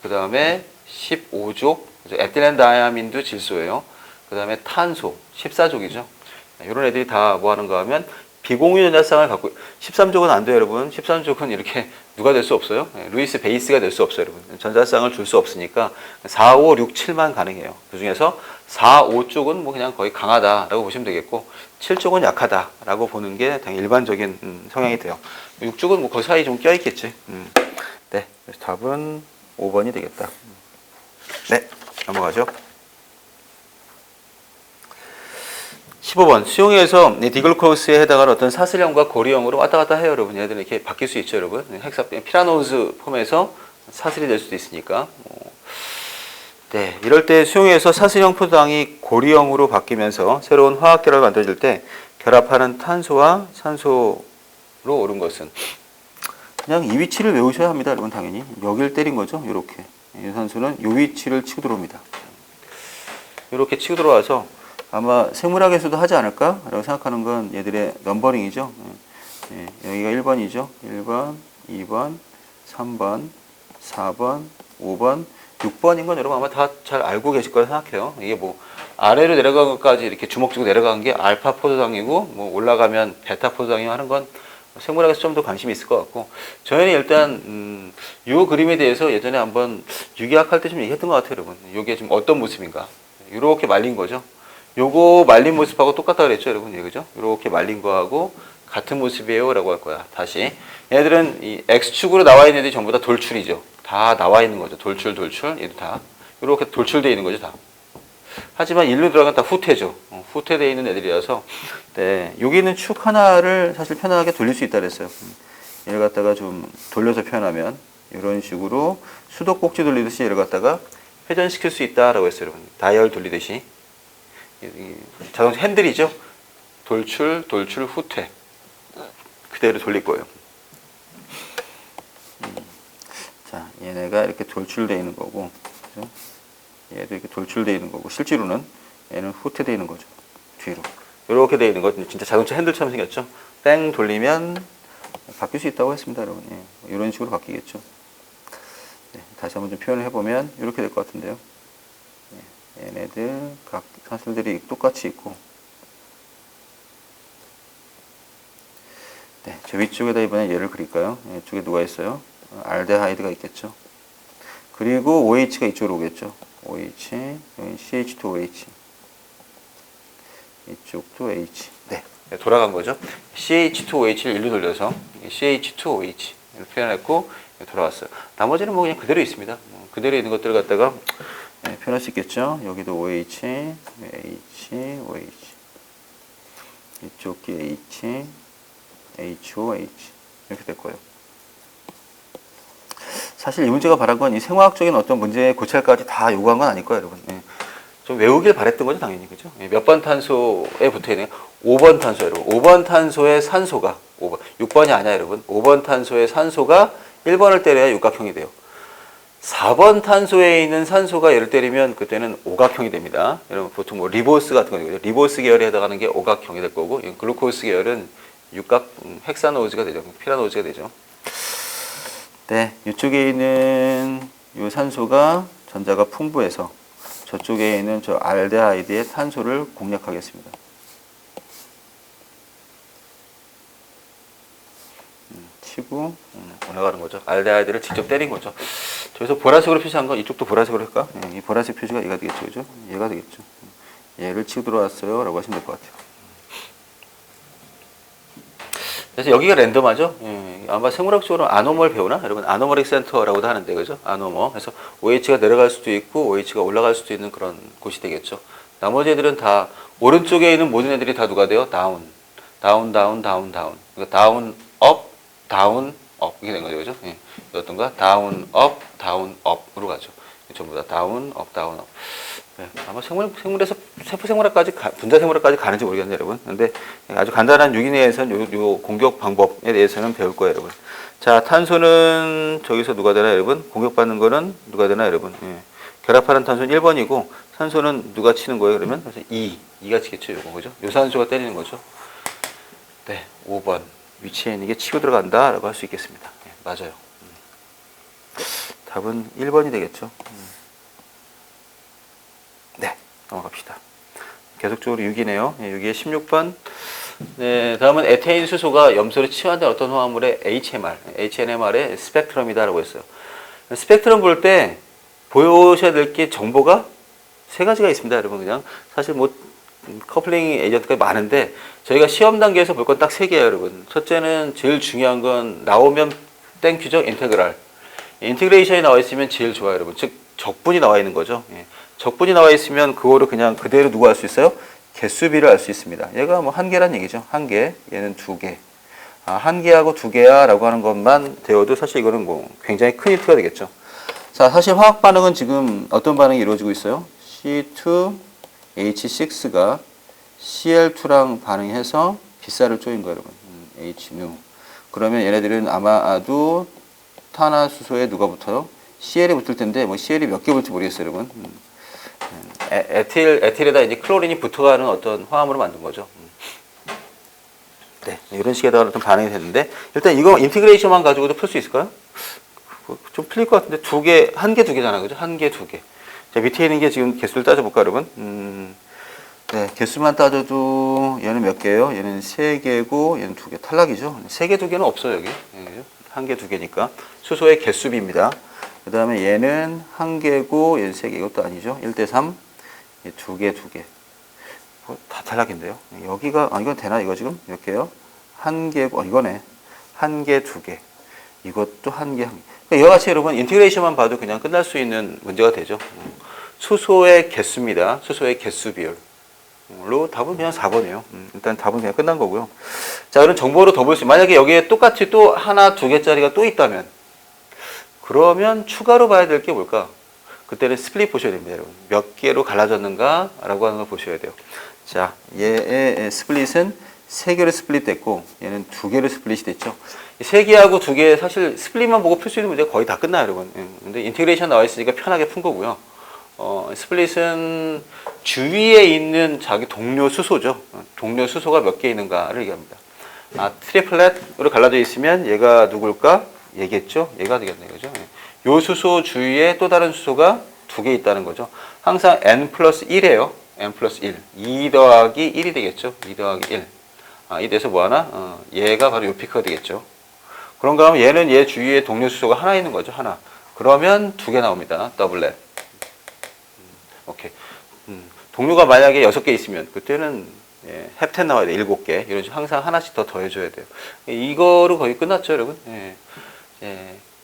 그 다음에 15족, 에틸렌 다이아민도 질소예요. 그 다음에 탄소, 14족이죠. 이런 애들이 다 뭐 하는가 하면 비공유 전자쌍을 갖고, 13족은 안 돼요, 여러분. 13족은 이렇게 누가 될 수 없어요. 루이스 베이스가 될 수 없어요, 여러분. 전자쌍을 줄 수 없으니까 4, 5, 6, 7만 가능해요. 그 중에서 4, 5쪽은 뭐 그냥 거의 강하다라고 보시면 되겠고, 7쪽은 약하다라고 보는 게 당연히 일반적인 성향이 돼요. 6쪽은 뭐 그 사이 좀 껴있겠지. 네, 그래서 답은 5번이 되겠다. 네, 넘어가죠. 15번 수용에서 디글루코스에 해당하는 어떤 사슬형과 고리형으로 왔다 갔다 해요, 여러분. 얘들은 이렇게 바뀔 수 있죠, 여러분. 헥사 피라노즈 폼에서 사슬이 될 수도 있으니까. 네, 이럴 때 수용에서 사슬형 포도당이 고리형으로 바뀌면서 새로운 화학 결합이 만들어질 때 결합하는 탄소와 산소로 오른 것은, 그냥 이 위치를 외우셔야 합니다. 여러분 당연히 여기를 때린 거죠. 이렇게 이 산소는 이 위치를 치고 들어옵니다. 이렇게 치고 들어와서 아마 생물학에서도 하지 않을까? 라고 생각하는 건 얘들의 넘버링이죠. 여기가 1번이죠. 1번, 2번, 3번, 4번, 5번, 6번인 건 여러분 아마 다 잘 알고 계실 거라 생각해요. 이게 뭐 아래로 내려간 것까지 이렇게 주먹 쥐고 내려간 게 알파 포도당이고 뭐 올라가면 베타 포도당이고 하는 건 생물학에서 좀 더 관심이 있을 것 같고 저희는 일단 이 그림에 대해서 예전에 한번 유기학 할 때 좀 얘기했던 것 같아요. 여러분 이게 지금 어떤 모습인가 이렇게 말린 거죠. 요거 말린 모습하고 똑같다 그랬죠 여러분. 예, 그죠? 이렇게 말린 거하고 같은 모습이에요 라고 할 거야. 다시 얘들은 이 X축으로 나와 있는 애들이 전부 다 돌출이죠. 다 나와 있는 거죠. 돌출 얘들 다 이렇게 돌출되어 있는 거죠. 다. 하지만 일로 들어가면 다 후퇴죠. 후퇴되어 있는 애들이라서 네, 여기 있는 축 하나를 사실 편하게 돌릴 수 있다 그랬어요. 얘를 갖다가 좀 돌려서 표현하면 이런 식으로 수도꼭지 돌리듯이 얘를 갖다가 회전시킬 수 있다라고 했어요. 여러분 다이얼 돌리듯이 자동차 핸들이죠. 돌출 후퇴 그대로 돌릴 거예요. 자, 얘네가 이렇게 돌출되어 있는 거고, 그죠? 얘도 이렇게 돌출되어 있는 거고, 실제로는 얘는 후퇴되어 있는 거죠. 뒤로. 이렇게 되어 있는 거, 진짜 자동차 핸들처럼 생겼죠? 뺑 돌리면 바뀔 수 있다고 했습니다, 여러분. 예, 이런 식으로 바뀌겠죠. 네, 다시 한번 좀 표현을 해보면 이렇게 될 것 같은데요. 예, 얘네들, 각 산술들이 똑같이 있고, 네, 저 위쪽에다 이번에 얘를 그릴까요? 이쪽에 누가 있어요? 알데하이드가 있겠죠. 그리고 OH가 이쪽으로 오겠죠. OH, 여기 CH2OH. 이쪽도 H. 네, 돌아간 거죠. CH2OH를 일로 돌려서 CH2OH 이렇게 표현했고 돌아왔어요. 나머지는 뭐 그냥 그대로 있습니다. 그대로 있는 것들을 갖다가 표현할 수 있겠죠. 여기도 OH, H, OH. 이쪽이 H, HOH 이렇게 될 거예요. 사실 이 문제가 바란 건 이 생화학적인 어떤 문제의 고찰까지 다 요구한 건 아닐 거예요, 여러분. 예. 좀 외우길 바랬던 거죠, 당연히. 그죠? 예. 몇 번 탄소에 붙어 있네요. 5번 탄소, 여러분. 5번 탄소의 산소가, 5번. 6번이 아니야, 여러분. 5번 탄소의 산소가 1번을 때려야 육각형이 돼요. 4번 탄소에 있는 산소가 얘를 때리면 그때는 오각형이 됩니다. 여러분, 보통 뭐 리보스 같은 거죠. 리보스 계열에 해당하는 게 오각형이 될 거고, 글루코스 계열은 육각, 헥사노즈가 되죠. 피라노즈가 되죠. 네, 이쪽에 있는 이 산소가 전자가 풍부해서 저쪽에 있는 저 알데하이드의 탄소를 공략하겠습니다. 치고 올라가는 거죠. 알데하이드를 직접 때린 거죠. 저기서 보라색으로 표시한 건 이쪽도 보라색으로 할까? 이 보라색 표시가 얘가 되겠죠, 그죠? 얘가 되겠죠. 얘를 치고 들어왔어요, 라고 하시면 될 것 같아요. 그래서 여기가 랜덤하죠. 예, 아마 생물학적으로 아노멀 배우나? 여러분 아노멀릭 센터라고도 하는데 그죠? 아노멀. 그래서 OH가 내려갈 수도 있고 OH가 올라갈 수도 있는 그런 곳이 되겠죠. 나머지 애들은 다 오른쪽에 있는 모든 애들이 다 누가 돼요? 다운. 그러니까 다운 업 이렇게 된 거죠. 그죠? 예. 어떤가? 다운 업으로 가죠. 전부 다 다운 업. 네, 아마 생물에서 세포 생물학까지 분자 생물학까지 가는지 모르겠네요, 여러분. 근데 아주 간단한 유기내에서는 요 공격 방법에 대해서는 배울 거예요, 여러분. 자, 탄소는 저기서 누가 되나, 여러분? 공격받는 거는 누가 되나, 여러분? 예. 결합하는 탄소는 1번이고 산소는 누가 치는 거예요, 그러면? 그래서 2가 치겠죠, 요거 그죠? 요 산소가 때리는 거죠. 네, 5번 위치에 있는 게 치고 들어간다라고 할 수 있겠습니다. 예, 맞아요. 답은 1번이 되겠죠. 네, 넘어갑시다. 계속적으로 6이네요. 6의 16번. 네, 다음은 에테인 수소가 염소를 치환된 어떤 화합물의 HNMR의 스펙트럼이다라고 했어요. 스펙트럼 볼 때 보셔야 될 게 정보가 세 가지가 있습니다, 여러분. 그냥 사실 뭐 커플링 에이전트가 많은데 저희가 시험 단계에서 볼 건 딱 세 개예요, 여러분. 첫째는 제일 중요한 건 나오면 땡큐죠, 인테그랄. 인티그레이션이 나와 있으면 제일 좋아요, 여러분. 즉 적분이 나와 있는 거죠. 예. 적분이 나와 있으면 그거를 그냥 그대로 누가 알 수 있어요? 개수비를 알 수 있습니다. 얘가 뭐 한 개란 얘기죠. 한 개, 얘는 두 개. 한 개하고 두 개야 라고 하는 것만 되어도 사실 이거는 뭐 굉장히 큰 힌트가 되겠죠. 자, 사실 화학 반응은 지금 어떤 반응이 이루어지고 있어요? C2H6가 Cl2랑 반응해서 비쌀을 쪼인 거예요, 여러분. HNu. 그러면 얘네들은 아마도 탄화수소에 누가 붙어요? CL이 붙을 텐데 뭐 CL이 몇 개 붙을지 모르겠어요, 여러분. 에틸에다 이제 클로린이 붙어가는 어떤 화합으로 만든 거죠. 네, 이런 식에다가 좀 반응이 됐는데 일단 이거 인티그레이션만 가지고도 풀 수 있을까요? 좀 풀릴 것 같은데 한 개, 두 개잖아, 그죠? 한 개, 두 개. 자, 밑에 있는 게 지금 개수를 따져볼까, 여러분? 네, 개수만 따져도 얘는 몇 개예요? 얘는 세 개고 얘는 두 개. 탈락이죠. 세 개, 두 개는 없어요, 여기. 한 개, 두 개니까. 수소의 개수비입니다. 그 다음에 얘는 한 개고 얘는 세 개. 이것도 아니죠. 1대3. 두 개, 두 개. 다 탈락인데요. 여기가, 이건 되나, 이거 지금? 몇 개요? 한 개고, 이거네. 한 개, 두 개. 이것도 한 개, 한 개. 그러니까 이와 같이 여러분, 인티그레이션만 봐도 그냥 끝날 수 있는 문제가 되죠. 수소의 개수입니다. 수소의 개수 비율로 답은 그냥 4번이에요. 일단 답은 그냥 끝난 거고요. 자, 그런 정보로 더 볼 수, 만약에 여기에 똑같이 또 하나, 두 개짜리가 또 있다면, 그러면 추가로 봐야 될 게 뭘까? 그때는 스플릿 보셔야 됩니다, 여러분. 몇 개로 갈라졌는가? 라고 하는 걸 보셔야 돼요. 자, 얘의 스플릿은 세 개로 스플릿 됐고, 얘는 두 개로 스플릿이 됐죠. 세 개하고 두 개, 사실 스플릿만 보고 풀 수 있는 문제가 거의 다 끝나요, 여러분. 근데 인티그레이션 나와 있으니까 편하게 푼 거고요. 스플릿은 주위에 있는 자기 동료 수소죠. 동료 수소가 몇 개 있는가를 얘기합니다. 트리플렛으로 갈라져 있으면 얘가 누굴까? 얘겠죠? 얘가 되겠네요, 그죠? 요 수소 주위에 또 다른 수소가 두 개 있다는 거죠. 항상 n 플러스 1이에요. n 플러스 1. 2 더하기 1이 되겠죠. 2 더하기 1. 이 돼서 뭐 하나? 얘가 바로 요 피크가 되겠죠. 그런가 하면 얘는 얘 주위에 동료 수소가 하나 있는 거죠. 하나. 그러면 두 개 나옵니다. 더블렛. 오케이. 동료가 만약에 6개 있으면 그때는 햅텐 나와야 돼. 7개. 이런 식으로 항상 하나씩 더 더해줘야 돼요. 이거로 거의 끝났죠, 여러분.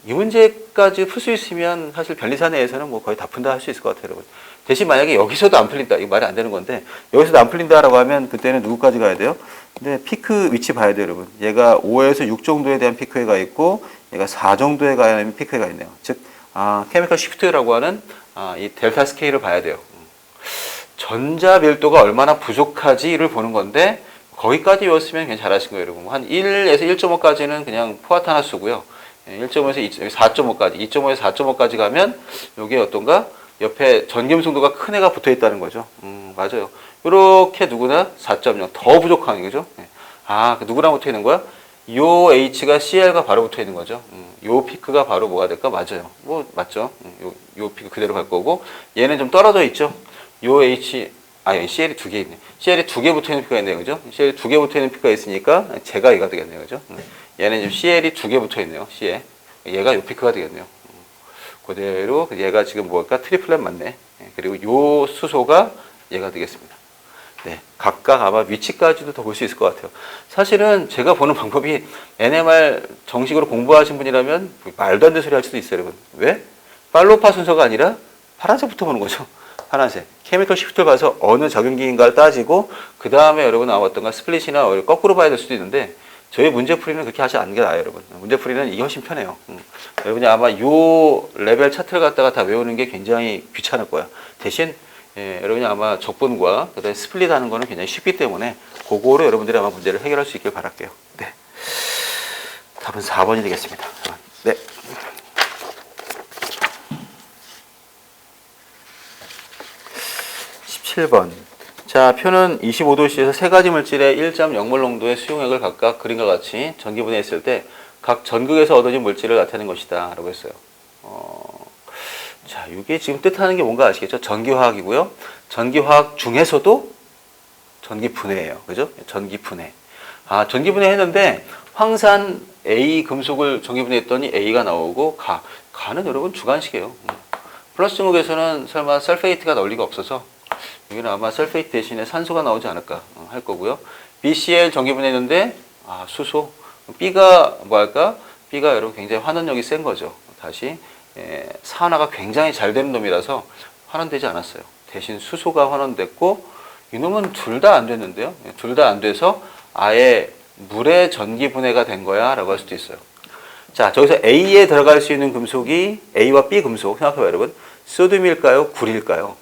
이 문제까지 풀 수 있으면 사실 변리사내에서는 뭐 거의 다 푼다 할 수 있을 것 같아요, 여러분. 대신 만약에 여기서도 안 풀린다. 이거 말이 안 되는 건데 여기서도 안 풀린다라고 하면 그때는 누구까지 가야 돼요? 근데 피크 위치 봐야 돼요, 여러분. 얘가 5에서 6 정도에 대한 피크에 가 있고 얘가 4 정도에 가야 하는 피크에 가 있네요. 즉, 케미컬 시프트라고 하는 이 델타 스케일을 봐야 돼요. 전자 밀도가 얼마나 부족하지를 보는 건데 거기까지 외웠으면 그냥 잘하신 거예요, 여러분. 한 1에서 1.5까지는 그냥 포화탄화수고요. 1.5에서 4.5까지, 2.5에서 4.5까지 가면 이게 어떤가? 옆에 전기음성도가 큰 애가 붙어 있다는 거죠. 맞아요. 이렇게 누구나 4.0 더 부족한 거죠. 누구랑 붙어 있는 거야? 요 H가 CL과 바로 붙어 있는 거죠. 요 피크가 바로 뭐가 될까? 맞아요. 뭐 맞죠? 요 피크 그대로 갈 거고 얘는 좀 떨어져 있죠. 요 CL이 두 개 있네. CL이 두 개 붙어 있는 피크가 있네요, 그죠? CL이 두 개 붙어 있는 피크가 있으니까 제가 얘가 되겠네요, 그죠? 얘는 지금 CL이 두 개 붙어 있네요, C에. 얘가 요 피크가 되겠네요. 그대로 얘가 지금 뭘까? 트리플렛 맞네. 그리고 요 수소가 얘가 되겠습니다. 네, 각각 아마 위치까지도 더 볼 수 있을 것 같아요. 사실은 제가 보는 방법이 NMR 정식으로 공부하신 분이라면 말도 안 되는 소리 할 수도 있어요, 여러분. 왜? 팔로파 순서가 아니라 파란색부터 보는 거죠. 파란색. 케미컬 시프트를 봐서 어느 적용기인가를 따지고 그 다음에 여러분 어떤가 스플릿이나 거꾸로 봐야 될 수도 있는데 저희 문제풀이는 그렇게 하지 않는 게 나아요, 여러분. 문제풀이는 이게 훨씬 편해요. 여러분이 아마 요 레벨 차트를 갖다가 다 외우는 게 굉장히 귀찮을 거야. 대신 여러분이 아마 적분과 그다음에 스플릿 하는 거는 굉장히 쉽기 때문에 그거로 여러분들이 아마 문제를 해결할 수 있길 바랄게요. 네. 답은 4번이 되겠습니다. 네. 17번. 자, 표는 25도씨에서 세 가지 물질의 1.0몰 농도의 수용액을 각각 그림과 같이 전기분해했을 때 각 전극에서 얻어진 물질을 나타내는 것이다 라고 했어요. 자, 이게 지금 뜻하는 게 뭔가 아시겠죠? 전기화학이고요. 전기화학 중에서도 전기분해예요. 그죠? 전기분해. 전기분해 했는데 황산 A 금속을 전기분해했더니 A가 나오고 가는 여러분 주관식이에요. 플러스 증극에서는 설마 설페이트가 나올 리가 없어서 여기는 아마 설페이트 대신에 산소가 나오지 않을까 할 거고요. BCl 전기분해했는데 수소. B가 뭐할까? B가 여러분 굉장히 환원력이 센 거죠. 다시 산화가 굉장히 잘 되는 놈이라서 환원되지 않았어요. 대신 수소가 환원됐고 이놈은 둘 다 안 됐는데요. 둘 다 안 돼서 아예 물의 전기분해가 된 거야 라고 할 수도 있어요. 자, 저기서 A에 들어갈 수 있는 금속이 A와 B 금속 생각해봐요, 여러분. 소듐일까요? 구리일까요?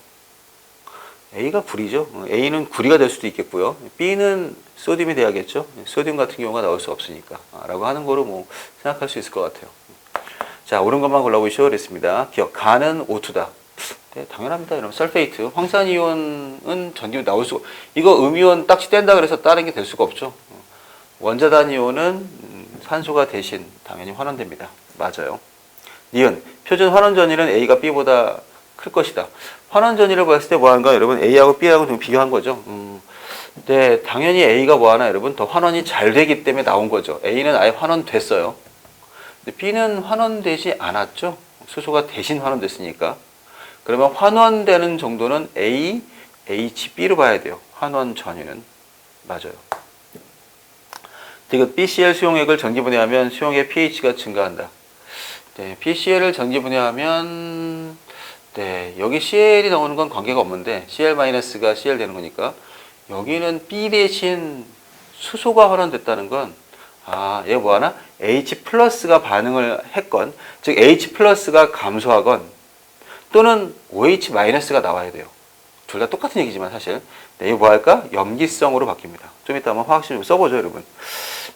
A가 구리죠. A는 구리가 될 수도 있겠고요. B는 소듐이 돼야겠죠. 소듐 같은 경우가 나올 수 없으니까. 라고 하는 거로 뭐 생각할 수 있을 것 같아요. 자, 옳은 것만 골라보시오. 그랬습니다. 기억. 간은 O2다. 네, 당연합니다. 여러분. 설페이트. 황산이온은 전기 나올 수가, 이거 음이온 딱지 뗀다 그래서 다른 게 될 수가 없죠. 원자단 이온은 산소가 대신 당연히 환원됩니다. 맞아요. 니은. 표준 환원 전위는 A가 B보다 클 것이다. 환원 전위를 봤을 때 뭐 하는가? 여러분, A하고 B하고 좀 비교한 거죠. 네, 당연히 A가 뭐 하나? 여러분, 더 환원이 잘 되기 때문에 나온 거죠. A는 아예 환원됐어요. 근데 B는 환원되지 않았죠. 수소가 대신 환원됐으니까. 그러면 환원되는 정도는 A, HB로 봐야 돼요. 환원 전위는. 맞아요. 디귿 BCl 수용액을 전기분해하면 수용액 pH가 증가한다. 네, BCl을 전기분해하면 네, 여기 CL이 나오는 건 관계가 없는데 CL-가 CL 되는 거니까 여기는 B 대신 수소가 환원됐다는 건 얘 뭐하나? H+가 반응을 했건, 즉 H+가 감소하건 또는 OH-가 나와야 돼요. 둘 다 똑같은 얘기지만 사실 네, 이거 뭐 할까? 염기성으로 바뀝니다. 좀 이따 한번 화학식 좀 써보죠, 여러분.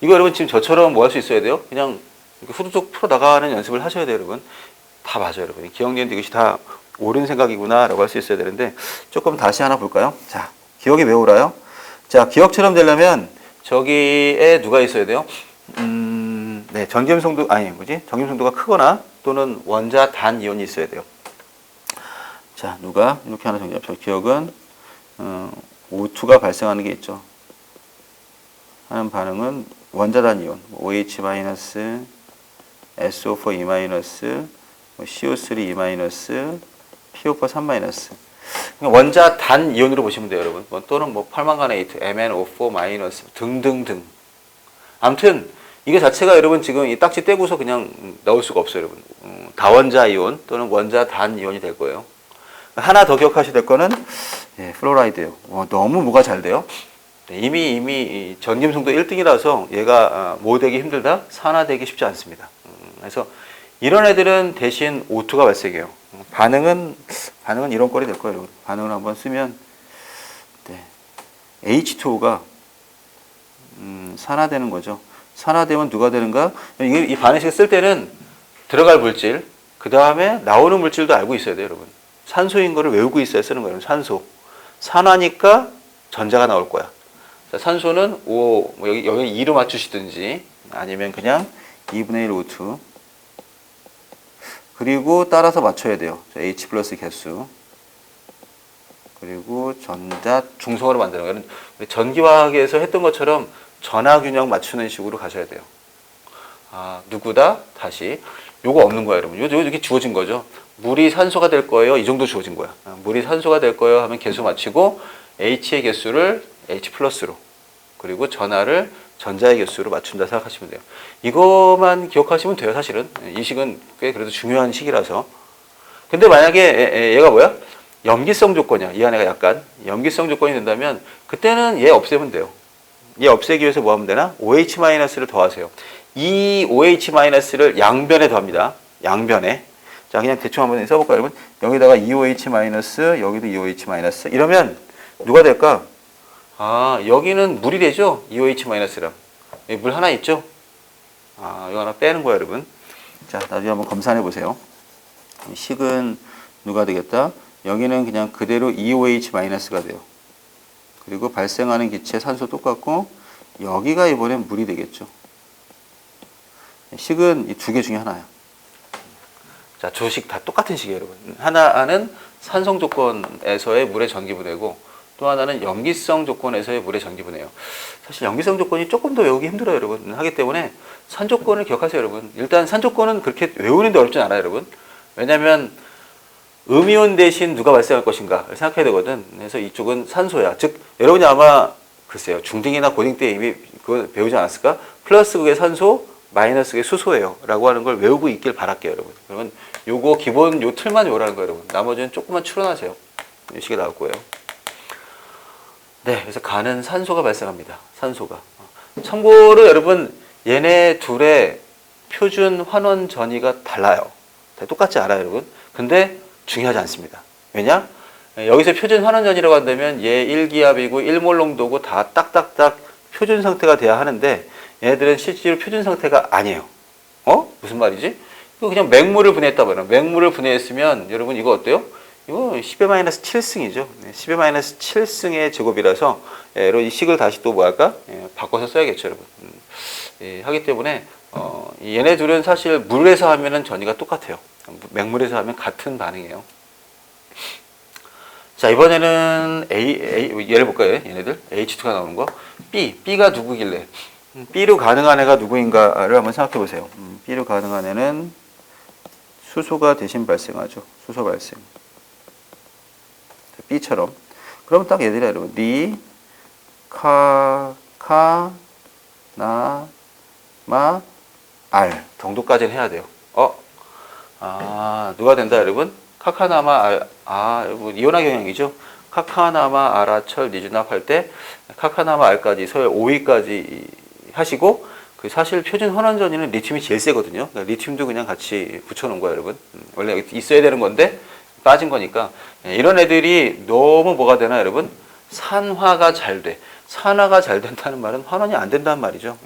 이거 여러분 지금 저처럼 뭐 할 수 있어야 돼요? 그냥 후두둑 풀어나가는 연습을 하셔야 돼요, 여러분. 다 맞아요, 여러분. 기억니은 이것이 다 옳은 생각이구나 라고 할 수 있어야 되는데 조금 다시 하나 볼까요? 자, 기억이 왜 옳아요? 자, 기억처럼 되려면 저기에 누가 있어야 돼요? 네, 전기음성도가 크거나 또는 원자 단 이온이 있어야 돼요. 자, 누가 이렇게 하나 정리합시다. 기억은 O2가 발생하는 게 있죠. 하는 반응은 원자단 이온, OH-, SO4E-, CO3E-, PO4 3-. 원자 단 이온으로 보시면 돼요, 여러분. 또는 뭐 팔만가네이트, MnO4- 등등등. 아무튼 이게 자체가 여러분 지금 이 딱지 떼고서 그냥 나올 수가 없어요, 여러분. 다원자 이온 또는 원자 단 이온이 될 거예요. 하나 더 기억하셔야 될 거는 플로라이드예요. 너무 뭐가 잘 돼요? 네, 이미 전기음성도 1등이라서 얘가 모되기 힘들다, 산화되기 쉽지 않습니다. 그래서 이런 애들은 대신 O2가 발생해요. 반응은 이런 꼴이 될 거예요. 여러분. 반응을 한번 쓰면 네, H2O가 산화되는 거죠. 산화되면 누가 되는가? 이 반응식을 쓸 때는 들어갈 물질, 그 다음에 나오는 물질도 알고 있어야 돼요, 여러분. 산소인 거를 외우고 있어야 쓰는 거예요. 산소. 산화니까 전자가 나올 거야. 자, 산소는 O, 여기 2로 맞추시든지 아니면 그냥 2분의 1 O2. 그리고 따라서 맞춰야 돼요. H+ 개수. 그리고 전자 중성으로 만드는 거예요. 전기화학에서 했던 것처럼 전하균형 맞추는 식으로 가셔야 돼요. 누구다? 다시. 요거 없는 거야, 여러분. 요거 이렇게 주어진 거죠. 물이 산소가 될 거예요. 이 정도 주어진 거야. 물이 산소가 될 거예요 하면 개수 맞추고 H의 개수를 H+로 그리고 전하를 전자의 개수로 맞춘다 생각하시면 돼요. 이것만 기억하시면 돼요, 사실은. 이 식은 꽤 그래도 중요한 식이라서. 근데 만약에 얘가 뭐야? 염기성 조건이야. 이 안에가 약간 염기성 조건이 된다면 그때는 얘 없애면 돼요. 얘 없애기 위해서 뭐 하면 되나? OH-를 더하세요. 이 OH-를 양변에 더합니다. 양변에. 자, 그냥 대충 한번 써볼까요, 여러분? 여기다가 2OH-, 여기도 2OH-. 이러면 누가 될까? 여기는 물이 되죠? 2OH-랑. 여기 물 하나 있죠? 이거 하나 빼는 거야, 여러분. 자, 나중에 한번 검사해 보세요. 식은 누가 되겠다? 여기는 그냥 그대로 2OH-가 돼요. 그리고 발생하는 기체 산소 똑같고, 여기가 이번엔 물이 되겠죠. 식은 이 두 개 중에 하나야. 자, 두 식 다 똑같은 식이에요, 여러분. 하나는 산성 조건에서의 물의 전기분해고, 또 하나는 염기성 조건에서의 물의 전기분해예요. 사실 염기성 조건이 조금 더 외우기 힘들어요, 여러분. 하기 때문에 산 조건을 기억하세요, 여러분. 일단 산 조건은 그렇게 외우는데 어렵진 않아요, 여러분. 왜냐하면 음이온 대신 누가 발생할 것인가 생각해야 되거든. 그래서 이쪽은 산소야. 즉 여러분이 아마 글쎄요, 중딩이나 고딩 때 이미 그거 배우지 않았을까? 플러스 극의 산소, 마이너스 극의 수소예요 라고 하는 걸 외우고 있길 바랄게요, 여러분. 그러면 요거 기본 요 틀만 외우라는 거예요, 여러분. 나머지는 조금만 추론하세요. 이 식이 나올 거예요. 네, 그래서 간은 산소가 발생합니다. 산소가. 참고로 여러분, 얘네 둘의 표준 환원 전위가 달라요. 똑같지 않아요, 여러분. 근데 중요하지 않습니다. 왜냐? 여기서 표준 환원전이라고 한다면 얘 1기압이고 1몰 농도고 다 딱딱딱 표준 상태가 돼야 하는데 얘네들은 실제로 표준 상태가 아니에요. 무슨 말이지? 이거 그냥 맹물을 분해했다 봐요. 맹물을 분해했으면 여러분 이거 어때요? 이거 10의 -7승이죠. 10의 -7승의 제곱이라서 여러분 이 식을 다시 또 뭐 할까? 바꿔서 써야겠죠, 여러분. 하기 때문에 얘네 둘은 사실 물에서 하면은 전이가 똑같아요. 맹물에서 하면 같은 반응이에요. 자, 이번에는 얘를 볼까요? 얘네들 H2가 나오는 거. B가 누구길래? B로 가능한 애가 누구인가를 한번 생각해 보세요. B로 가능한 애는 수소가 대신 발생하죠. 수소 발생. B처럼. 그러면 딱 얘들이야, 여러분. 니, 나, 마, 알 정도까지는 해야 돼요. 누가 된다, 여러분? 카카나마 알, 뭐 이온화 경향이죠. 카카나마 아라철 니주납 할 때 카카나마 알까지 서열 5위까지 하시고 사실 표준 환원전이는 리튬이 제일 세거든요. 그러니까 리튬도 그냥 같이 붙여놓은 거예요, 여러분. 원래 여기 있어야 되는 건데 빠진 거니까 이런 애들이 너무 뭐가 되나, 여러분? 산화가 잘 돼. 산화가 잘 된다는 말은 환원이 안 된다는 말이죠.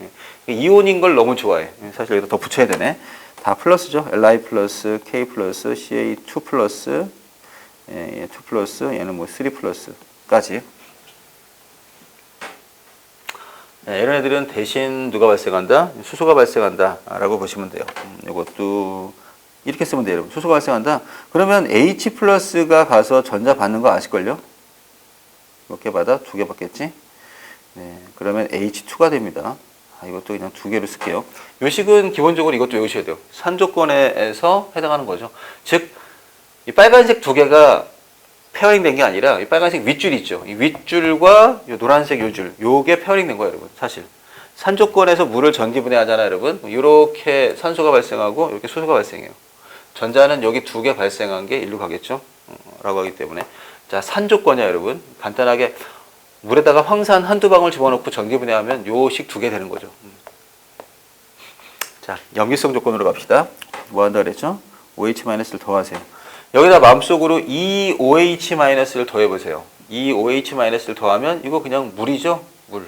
이온인 걸 너무 좋아해. 사실 여기다 더 붙여야 되네. 다 플러스죠. Li 플러스, K 플러스, Ca2 플러스, 2 플러스, 얘는 뭐 3 플러스까지. 이런 애들은 대신 누가 발생한다? 수소가 발생한다. 라고 보시면 돼요. 이것도 이렇게 쓰면 돼요, 여러분. 수소가 발생한다. 그러면 H 플러스가 가서 전자 받는 거 아실걸요? 몇 개 받아? 2개 받겠지? 네, 그러면 H2가 됩니다. 이것도 그냥 2개로 쓸게요. 요 식은 기본적으로 이것도 외우셔야 돼요. 산조건에서 해당하는 거죠. 즉, 이 빨간색 2개가 페어링 된 게 아니라 이 빨간색 윗줄 있죠. 이 윗줄과 이 노란색 요 줄, 요게 페어링 된 거예요, 여러분. 사실. 산조건에서 물을 전기분해하잖아요, 여러분. 이렇게 산소가 발생하고 이렇게 수소가 발생해요. 전자는 여기 2개 발생한 게 일로 가겠죠. 라고 하기 때문에. 자, 산조건이야, 여러분. 간단하게 물에다가 황산 한두 방울 집어넣고 전기분해하면 요 식 2개 되는 거죠. 자, 염기성 조건으로 갑시다. 뭐 한다 그랬죠? OH-를 더하세요. 여기다 마음속으로 2OH-를 더해보세요. 2OH-를 더하면 이거 그냥 물이죠? 물.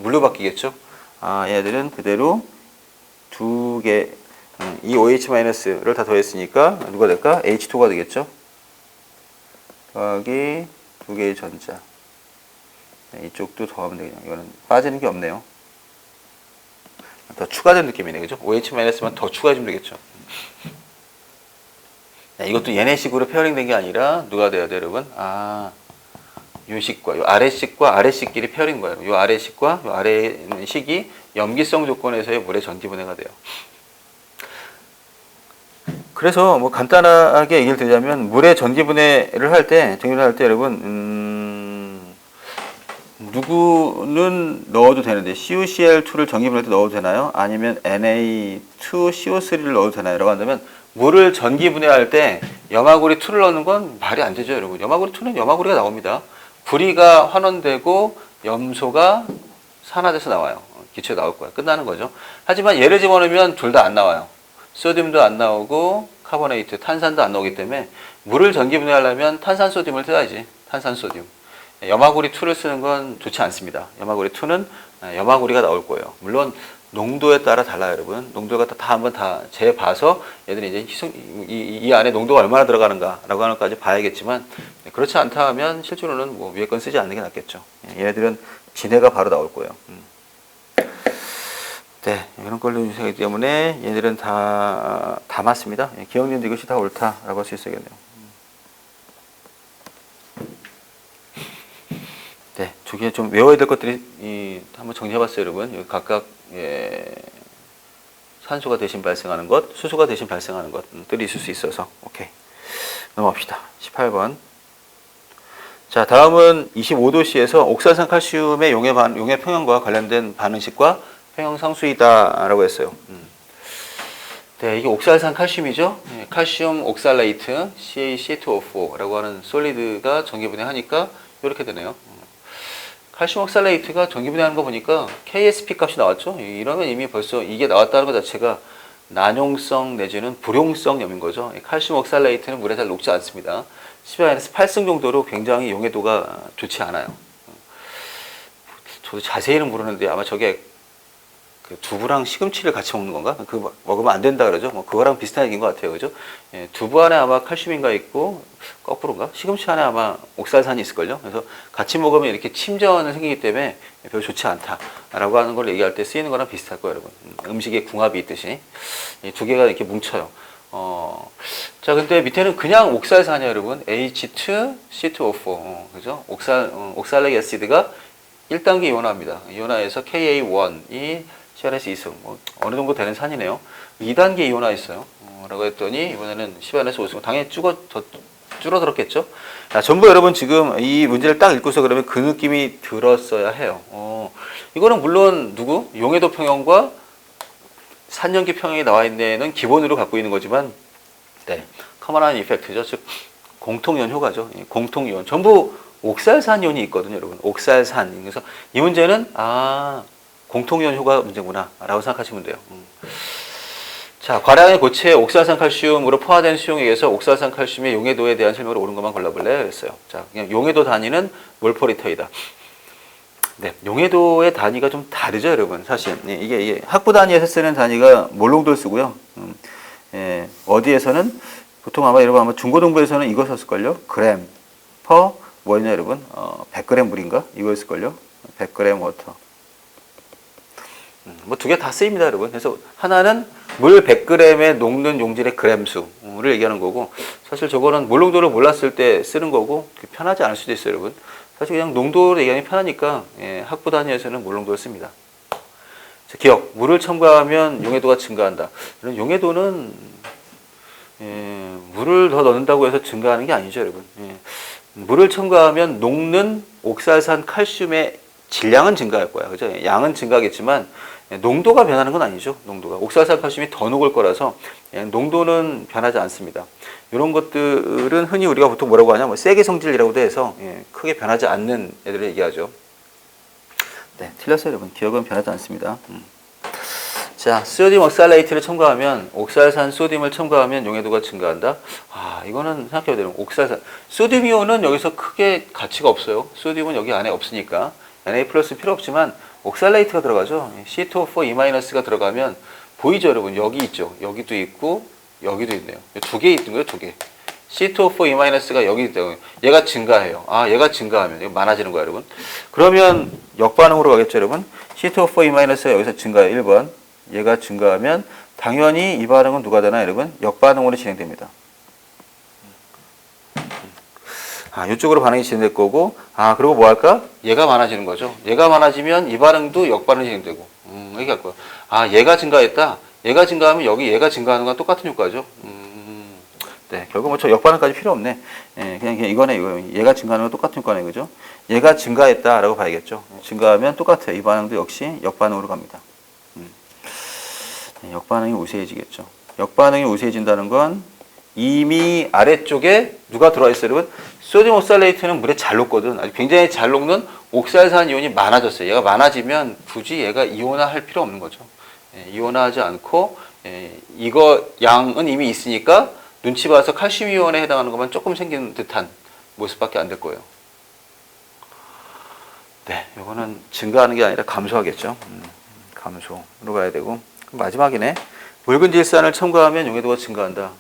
물로 바뀌겠죠? 얘들은 그대로 2개, 2OH-를 다 더했으니까 누가 될까? H2가 되겠죠? 더하기 2개의 전자. 이쪽도 더하면 되겠네요. 이거는 빠지는 게 없네요. 더 추가된 느낌이네, 그죠? OH-만 더 추가해주면 되겠죠. 이것도 얘네식으로 페어링 된 게 아니라 누가 돼야 돼요, 여러분? 요 식과 요 아래식과 아래식끼리 페어링 거예요. 요 아래식과 요 아래식이 염기성 조건에서의 물의 전기분해가 돼요. 그래서 뭐 간단하게 얘기를 드리자면 물의 전기분해를 할 때, 정리를 할 때 여러분, 누구는 넣어도 되는데 CuCl2를 전기분해할 때 넣어도 되나요? 아니면 Na2CO3를 넣어도 되나요? 라고 한다면 물을 전기분해할 때 염화구리 2를 넣는 건 말이 안 되죠, 여러분. 염화구리 2는 염화구리가 나옵니다. 구리가 환원되고 염소가 산화돼서 나와요. 기초에 나올 거야. 끝나는 거죠. 하지만 얘를 집어넣으면 둘 다 안 나와요. 소듐도 안 나오고 카보네이트, 탄산도 안 나오기 때문에 물을 전기분해하려면 탄산소듐을 써야지. 탄산소듐. 염화구리 2를 쓰는 건 좋지 않습니다. 염화구리 2는 염화구리가 나올 거예요. 물론 농도에 따라 달라요, 여러분. 농도가 다 한번 다 재봐서 얘들이 이제 이 안에 농도가 얼마나 들어가는가라고 하는 것까지 봐야겠지만, 그렇지 않다 하면 실제로는 뭐 위에 건 쓰지 않는 게 낫겠죠. 얘네들은 진해가 바로 나올 거예요. 네, 이런 걸로 유사하기 때문에 얘네들은 다 맞습니다. 기억님도 이것이 다 옳다라고 할 수 있어야겠네요. 네, 두 개 좀 외워야 될 것들이 한번 정리해봤어요, 여러분. 여기 각각 산소가 대신 발생하는 것, 수소가 대신 발생하는 것들이 있을 수 있어서 오케이, 넘어갑시다. 18번. 자, 다음은 25도씨에서 옥살산 칼슘의 용해 평형과 관련된 반응식과 평형 상수이다라고 했어요. 네, 이게 옥살산 칼슘이죠. 네, 칼슘 옥살레이트 CaC2O4라고 하는 솔리드가 전기분해하니까 이렇게 되네요. 칼슘 옥살레이트가 전기분해하는 거 보니까 KSP 값이 나왔죠. 이러면 이미 벌써 이게 나왔다는 것 자체가 난용성 내지는 불용성 염인 거죠. 칼슘 옥살레이트는 물에 잘 녹지 않습니다. 10-8승 정도로 굉장히 용해도가 좋지 않아요. 저도 자세히는 모르는데 아마 저게 그 두부랑 시금치를 같이 먹는 건가? 그거 먹으면 안 된다 그러죠. 뭐 그거랑 비슷한 얘기인 것 같아요, 그죠? 예, 두부 안에 아마 칼슘인가 있고 거꾸로인가? 시금치 안에 아마 옥살산이 있을걸요. 그래서 같이 먹으면 이렇게 침전이 생기기 때문에 별로 좋지 않다라고 하는 걸 얘기할 때 쓰이는 거랑 비슷할 거예요, 여러분. 음식에 궁합이 있듯이 이 두 개가 이렇게 뭉쳐요. 자, 근데 밑에는 그냥 옥살산이에요, 여러분. H2C2O4, 그죠? 옥살릭 애시드가 1단계 이온화입니다. 이온화에서 Ka1이 CRS 2승, 뭐 어느 정도 되는 산이네요. 2단계 이온화 있어요. 라고 했더니 이번에는 10에서 5승. 당연히 줄어들었겠죠. 자, 전부 여러분 지금 이 문제를 딱 읽고서 그러면 그 느낌이 들었어야 해요. 이거는 물론 누구? 용해도 평형과 산염기 평형이 나와 있는 데는 기본으로 갖고 있는 거지만, 네, 커먼한 이펙트죠. 즉 공통이온 효과죠. 공통이온 전부 옥살산 이온이 있거든요, 여러분. 옥살산. 그래서 이 문제는 공통이온 효과 문제구나 라고 생각하시면 돼요. 자, 과량의 고체 옥살산 칼슘으로 포화된 수용에 의해서 옥살산 칼슘의 용해도에 대한 설명을 옳은 것만 골라볼래 그랬어요. 자, 그냥 용해도 단위는 몰포리터이다. 네, 용해도의 단위가 좀 다르죠, 여러분. 사실 이게 학부 단위에서 쓰는 단위가 몰롱도를 쓰고요. 어디에서는 보통 여러분 중고등부에서는 이거 썼을걸요. 그램 퍼 뭐였냐, 여러분? 100g 물인가? 이거였을걸요. 100g 워터. 뭐 두 개 다 쓰입니다, 여러분. 그래서 하나는 물 100g에 녹는 용질의 그램 수를 얘기하는 거고, 사실 저거는 몰롱도를 몰랐을 때 쓰는 거고 편하지 않을 수도 있어요, 여러분. 사실 그냥 농도를 얘기하면 편하니까 학부 단위에서는 몰롱도를 씁니다. 자, 기억, 물을 첨가하면 용해도가 증가한다. 용해도는 물을 더 넣는다고 해서 증가하는 게 아니죠, 여러분. 물을 첨가하면 녹는 옥살산 칼슘의 질량은 증가할 거야, 그죠? 양은 증가하겠지만 농도가 변하는 건 아니죠. 농도가 옥살산 칼슘이 더 녹을 거라서 농도는 변하지 않습니다. 이런 것들은 흔히 우리가 보통 뭐라고 하냐, 세계 성질이라고도 해서 크게 변하지 않는 애들을 얘기하죠. 네, 틀렸어요, 여러분. 기억은 변하지 않습니다. 자, 소디움 옥살레이트를 첨가하면 옥살산 소디움을 첨가하면 용해도가 증가한다. 이거는 생각해보세요. 옥살산 소디움 이온은 여기서 크게 가치가 없어요. 소디움은 여기 안에 없으니까 Na 플러스 필요 없지만 옥살레이트가 들어가죠. C2O4E-가 들어가면 보이죠, 여러분? 여기 있죠. 여기도 있고 여기도 있네요. 두 개 있는 거예요, 두 개. C2O4E-가 여기 있다고. 얘가 증가해요. 얘가 증가하면 이거 많아지는 거야, 여러분. 그러면 역반응으로 가겠죠, 여러분? C2O4E-가 여기서 증가해 1번. 얘가 증가하면 당연히 이 반응은 누가 되나, 여러분? 역반응으로 진행됩니다. 이쪽으로 반응이 진행될 거고, 그리고 뭐 할까? 얘가 많아지는 거죠. 얘가 많아지면 이 반응도 역반응이 진행되고, 이렇게 할 거야. 얘가 증가했다. 얘가 증가하면 여기 얘가 증가하는 건 똑같은 효과죠. 네, 결국 저 역반응까지 필요 없네. 그냥 이거네, 이거. 얘가 증가하는 건 똑같은 효과네, 그죠? 얘가 증가했다라고 봐야겠죠. 증가하면 똑같아요. 이 반응도 역시 역반응으로 갑니다. 역반응이 우세해지겠죠. 역반응이 우세해진다는 건 이미 아래쪽에 누가 들어와 있어요, 여러분? 소디움 옥살레이트는 물에 잘 녹거든. 아주 굉장히 잘 녹는 옥살산 이온이 많아졌어요. 얘가 많아지면 굳이 얘가 이온화할 필요 없는 거죠. 이온화하지 않고 이거 양은 이미 있으니까 눈치 봐서 칼슘 이온에 해당하는 것만 조금 생기는 듯한 모습밖에 안 될 거예요. 네, 이거는 증가하는 게 아니라 감소하겠죠. 감소로 가야 되고. 마지막이네. 묽은 질산을 첨가하면 용해도가 증가한다.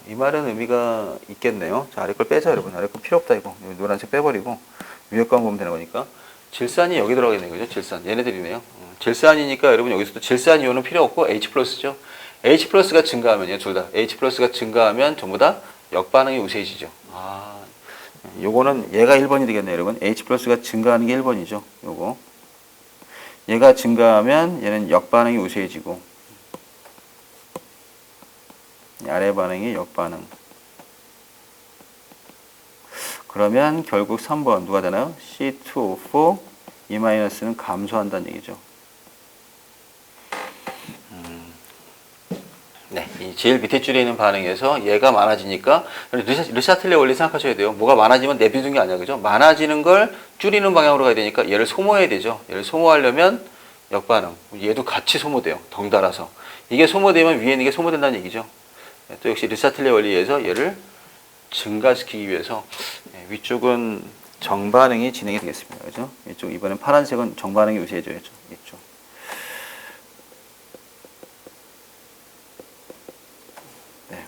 이 말은 의미가 있겠네요. 자, 아래 걸 빼자, 여러분. 아래 거 필요 없다, 이거. 노란색 빼버리고 위에 거만 보면 되는 거니까. 질산이 여기 들어가겠네요, 그죠? 질산. 얘네들이네요. 질산이니까 여러분 여기서도 질산 이온은 필요 없고 H 플러스죠. H 플러스가 증가하면요, 둘 다. H 플러스가 증가하면 전부 다 역반응이 우세해지죠. 요거는 얘가 1번이 되겠네요, 여러분. H 플러스가 증가하는 게 1번이죠. 요거. 얘가 증가하면 얘는 역반응이 우세해지고, 아래 반응이 역반응. 그러면 결국 3번 누가 되나요? C2O4 E-는 감소한다는 얘기죠. 네, 이 제일 밑에 줄에 있는 반응에서 얘가 많아지니까 르샤틀레 원리 생각하셔야 돼요. 뭐가 많아지면 내비두는 게 아니야, 그죠? 많아지는 걸 줄이는 방향으로 가야 되니까 얘를 소모해야 되죠. 얘를 소모하려면 역반응. 얘도 같이 소모돼요. 덩달아서. 이게 소모되면 위에 있는 게 소모된다는 얘기죠. 또 역시 르샤틀레 원리에서 얘를 증가시키기 위해서 위쪽은 정반응이 진행이 되겠습니다. 그죠? 이쪽 이번엔 파란색은 정반응이 우세해져야죠. 이쪽. 네.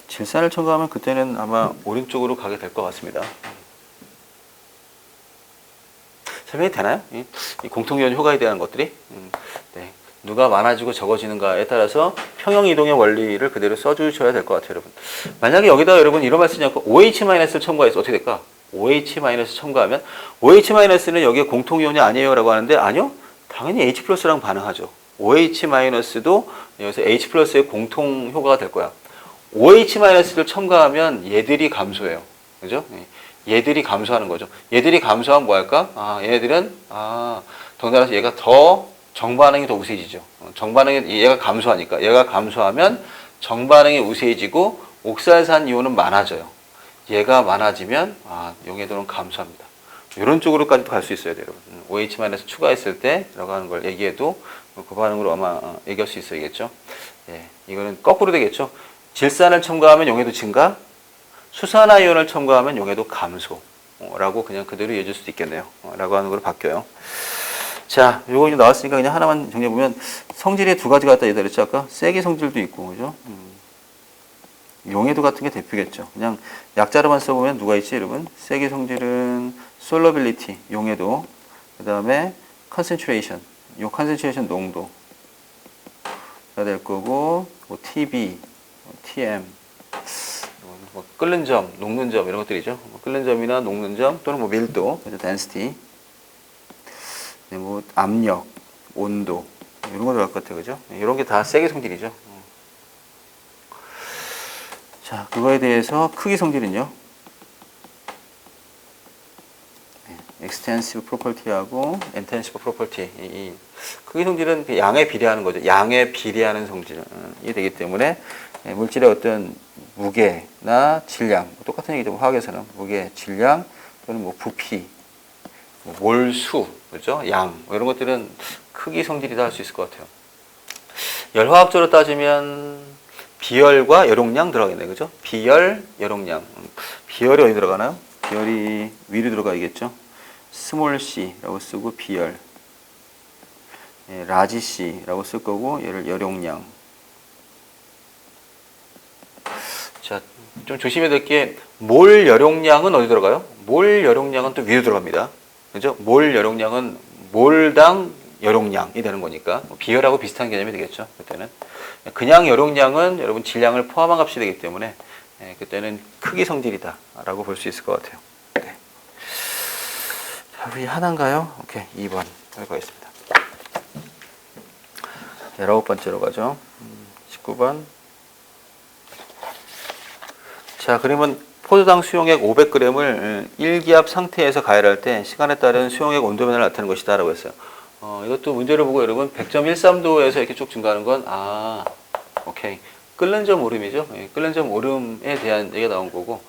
질산을 첨가하면 그때는 아마 오른쪽으로 가게 될 것 같습니다. 설명이 되나요? 이 공통요인 효과에 대한 것들이 네. 누가 많아지고 적어지는가에 따라서 평형 이동의 원리를 그대로 써주셔야 될 것 같아요, 여러분. 만약에 여기다 여러분 이런 말 쓰지 않고 OH-를 첨가해서 어떻게 될까? OH- 첨가하면 OH-는 여기에 공통이온이 아니에요라고 하는데 아니요, 당연히 H+랑 반응하죠. OH-도 여기서 H+의 공통 효과가 될 거야. OH-를 첨가하면 얘들이 감소해요, 그죠? 얘들이 감소하는 거죠. 얘들이 감소하면 뭐 할까? 얘네들은 덩달아서 얘가 더 정반응이 더 우세해지죠. 정반응이 얘가 감소하니까 얘가 감소하면 정반응이 우세해지고 옥살산 이온은 많아져요. 얘가 많아지면 용해도는 감소합니다. 이런 쪽으로까지도 갈 수 있어야 돼요, 여러분. OH- 추가했을 때라고 하는 걸 얘기해도 그 반응으로 아마 얘기할 수 있어야겠죠. 예, 이거는 거꾸로 되겠죠. 질산을 첨가하면 용해도 증가, 수산화이온을 첨가하면 용해도 감소라고 그냥 그대로 이어질 수도 있겠네요. 라고 하는 걸로 바뀌어요. 자, 요거 이제 나왔으니까 그냥 하나만 정리해보면 성질이 두 가지가 있다 그랬죠, 아까? 세기 성질도 있고, 그죠? 용해도 같은 게 대표겠죠. 그냥 약자로만 써보면 누가 있지, 여러분? 세기 성질은 solubility, 용해도, 그 다음에 concentration, 요 concentration 농도가 될 거고, 뭐 TB, TM, 뭐 끓는 점, 녹는 점 이런 것들이죠. 끓는 점이나 녹는 점 또는 뭐 밀도, density, 뭐 압력, 온도 이런 거 들어갈 것 같아요, 그죠? 이런 게 다 세기 성질이죠. 자, 그거에 대해서 크기 성질은요. extensive property하고 intensive property. 이 크기 성질은 양에 비례하는 거죠. 양에 비례하는 성질이 되기 때문에 물질의 어떤 무게나 질량, 똑같은 얘기죠. 화학에서는 무게, 질량 또는 뭐 부피, 뭐 몰수, 그죠? 양 이런 것들은 크기 성질이다 할 수 있을 것 같아요. 열화학적으로 따지면 비열과 열용량 들어가겠네, 그죠? 비열, 열용량. 비열이 어디 들어가나요? 비열이 위로 들어가야겠죠. 스몰 c라고 쓰고 비열, 라지 c라고 쓸 거고 얘를 열용량. 자, 좀 조심해야 될 게 몰 열용량은 어디 들어가요? 몰 열용량은 또 위로 들어갑니다. 그죠? 몰 열용량은 몰당 열용량이 되는 거니까 비열하고 비슷한 개념이 되겠죠. 그때는 그냥 열용량은 여러분 질량을 포함한 값이 되기 때문에 그때는 크기 성질이다 라고 볼 수 있을 것 같아요. 네. 자, 우리 하나인가요? 오케이, 2번 가겠습니다. 19번째로 가죠. 19번. 자, 그러면 포도당 수용액 500g을 1기압 상태에서 가열할 때 시간에 따른 수용액 온도 변화를 나타내는 것이다 라고 했어요. 이것도 문제를 보고 여러분 100.13도에서 이렇게 쭉 증가하는 건 오케이, 끓는 점 오름이죠. 끓는 점 오름에 대한 얘기가 나온 거고,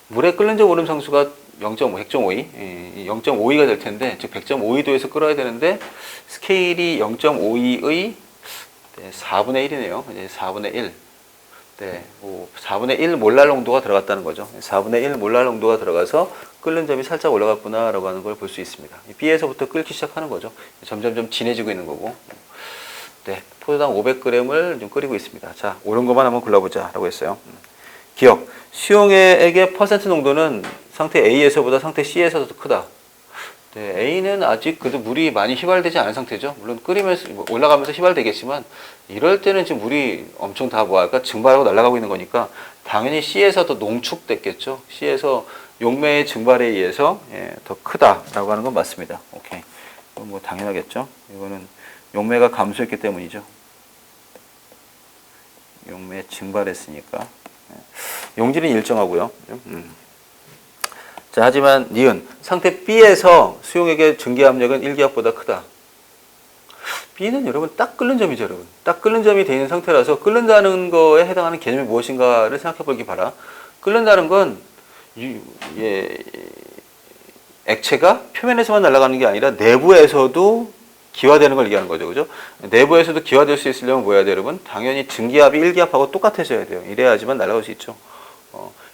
물의 끓는 점 오름 상수가 100.52 될 텐데, 즉 100.52도에서 끓어야 되는데 스케일이 0.52의 4분의 1이네요. 이제 4분의 1. 네, 뭐 4분의 1 몰랄 농도가 들어갔다는 거죠. 4분의 1 몰랄 농도가 들어가서 끓는 점이 살짝 올라갔구나라고 하는 걸 볼 수 있습니다. B에서부터 끓기 시작하는 거죠. 점점점 진해지고 있는 거고. 네, 포도당 500g을 좀 끓이고 있습니다. 자, 옳은 것만 한번 골라보자라고 했어요. 기억, 수용액의 퍼센트 농도는 상태 A에서보다 상태 C에서 더 크다. 네, A는 아직 그래도 물이 많이 휘발되지 않은 상태죠. 물론 끓이면서 올라가면서 휘발되겠지만 이럴 때는 지금 물이 엄청 다 뭐랄까 증발하고 날아가고 있는 거니까 당연히 C에서 더 농축됐겠죠. C에서 용매의 증발에 의해서 더 크다라고 하는 건 맞습니다. 오케이, 이건 뭐 당연하겠죠. 이거는 용매가 감소했기 때문이죠. 용매 증발했으니까. 용질은 일정하고요. 자, 하지만 니은 상태 B에서 수용액의 증기압력은 1기압보다 크다. B는 여러분 딱 끓는 점이죠, 여러분. 딱 끓는 점이 되어 있는 상태라서 끓는다는 거에 해당하는 개념이 무엇인가를 생각해 보기 바라. 끓는다는 건 액체가 표면에서만 날아가는 게 아니라 내부에서도 기화되는 걸 얘기하는 거죠, 그죠? 내부에서도 기화될 수 있으려면 뭐 해야 돼요, 여러분? 당연히 증기압이 1기압하고 똑같아져야 돼요. 이래야지만 날아갈 수 있죠.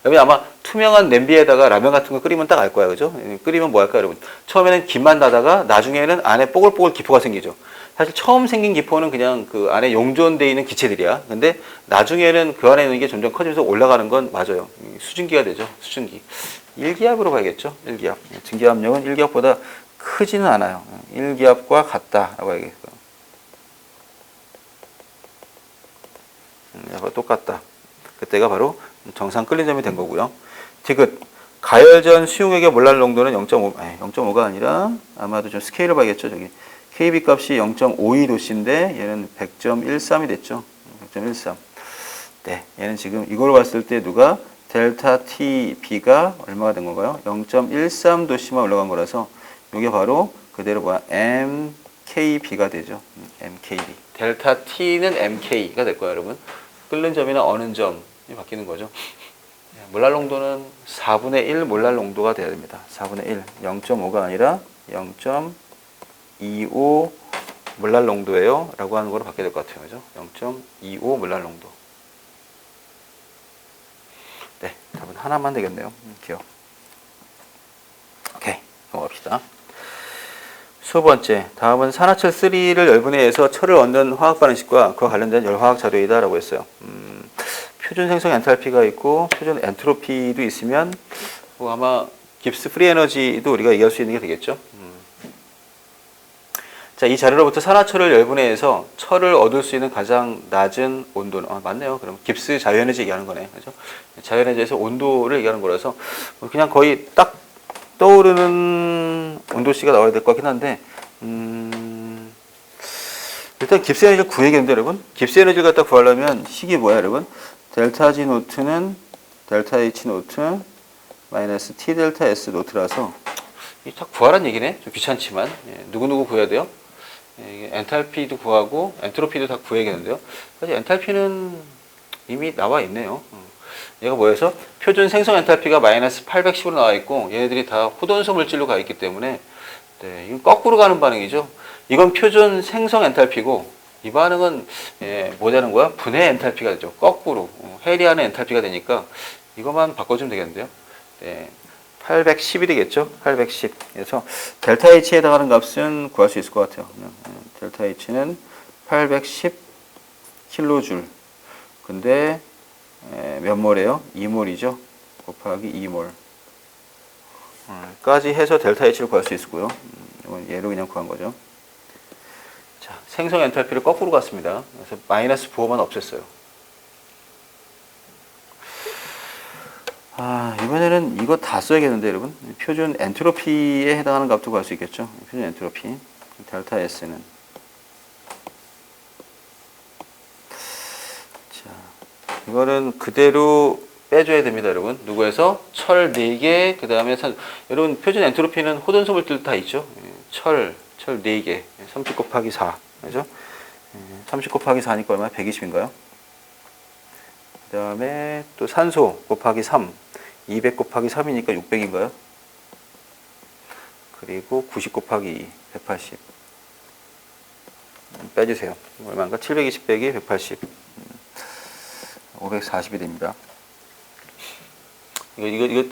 여러분 아마 투명한 냄비에다가 라면 같은 거 끓이면 딱 알 거야, 그죠? 끓이면 뭐 할까, 여러분? 처음에는 김만 나다가 나중에는 안에 뽀글뽀글 기포가 생기죠. 사실 처음 생긴 기포는 그냥 그 안에 용존되어 있는 기체들이야. 근데 나중에는 그 안에 있는 게 점점 커지면서 올라가는 건 맞아요. 수증기가 되죠. 수증기. 1기압으로 가야겠죠. 1기압. 증기압력은 1기압보다 크지는 않아요. 1기압과 같다라고 하겠고요. 똑같다. 그때가 바로 정상 끓는 점이 된 거고요. 디귿. 가열전 수용액의 몰랄 농도는 0.5가 아니라 아마도 좀 스케일을 봐야겠죠. 저기 KB 값이 0.52도씨인데 얘는 100.13이 됐죠. 100.13. 네, 얘는 지금 이걸 봤을 때 누가 델타 TB가 얼마가 된 건가요? 0.13도씨만 올라간 거라서 이게 바로 그대로 뭐야? MKB가 되죠. MKB. 델타 T는 MK가 될 거예요, 여러분. 끓는 점이나 어는 점이 바뀌는 거죠. 몰랄 농도는 4분의 1 몰랄 농도가 돼야 됩니다. 4분의 1. 0.5가 아니라 0.25 몰랄 농도예요. 라고 하는 거로 바뀌어야 될 것 같아요. 그죠? 0.25 몰랄 농도. 네, 답은 하나만 되겠네요. 기억. 오케이, 넘어갑시다. 20번째, 다음은 산화철 3를 열분해해서 철을 얻는 화학 반응식과 그와 관련된 열화학 자료이다 라고 했어요. 표준 생성 엔탈피가 있고 표준 엔트로피도 있으면 뭐 아마 깁스 프리 에너지도 우리가 얘기할 수 있는 게 되겠죠. 자, 이 자료로부터 산화철을 열분해해서 철을 얻을 수 있는 가장 낮은 온도는 맞네요. 그럼 깁스 자유에너지 얘기하는 거네, 그죠? 자유에너지에서 온도를 얘기하는 거라서 그냥 거의 딱 떠오르는 온도씨가 나와야 될 것 같긴 한데 일단 깁스 에너지를 구해야겠는데 여러분. 깁스 에너지를 갖다 구하려면 식이 뭐야 여러분? 델타 G 노트는 델타 H 노트 마이너스 T 델타 S 노트라서 이 딱 구하란 얘기네. 좀 귀찮지만 누구누구 구해야 돼요? 엔탈피도 구하고 엔트로피도 다 구해야겠는데요. 사실 엔탈피는 이미 나와 있네요. 얘가 뭐여서 표준 생성 엔탈피가 마이너스 810으로 나와 있고 얘네들이 다 호돈소 물질로 가 있기 때문에 네, 이건 거꾸로 가는 반응이죠. 이건 표준 생성 엔탈피고 이 반응은 뭐냐는 거야? 분해 엔탈피가 되죠. 거꾸로 해리하는 엔탈피가 되니까 이것만 바꿔주면 되겠는데요. 네, 810이 되겠죠. 810. 그래서 델타 H에 해당하는 값은 구할 수 있을 것 같아요. 델타 H는 810 킬로줄. 근데 몇 몰이에요? 2몰이죠. 곱하기 2몰. 까지 해서 델타 H를 구할 수 있고요. 이건 얘로 그냥 구한 거죠. 자, 생성 엔탈피를 거꾸로 갔습니다. 그래서 마이너스 부호만 없앴어요. 이번에는 이거 다 써야겠는데 여러분. 표준 엔트로피에 해당하는 값도 구할 수 있겠죠. 표준 엔트로피. 델타 S는 자, 이거는 그대로 빼줘야 됩니다, 여러분. 누구에서? 철 4개, 그 다음에 여러분, 표준 엔트로피는 호돈소 물질 다 있죠. 철 4개, 30 곱하기 4, 그죠? 30 곱하기 4니까 얼마야? 120인가요? 그 다음에 또 산소 곱하기 3, 200 곱하기 3이니까 600인가요? 그리고 90 곱하기 2, 180. 빼주세요. 얼마인가? 720 빼기 180. 540이 됩니다. 이거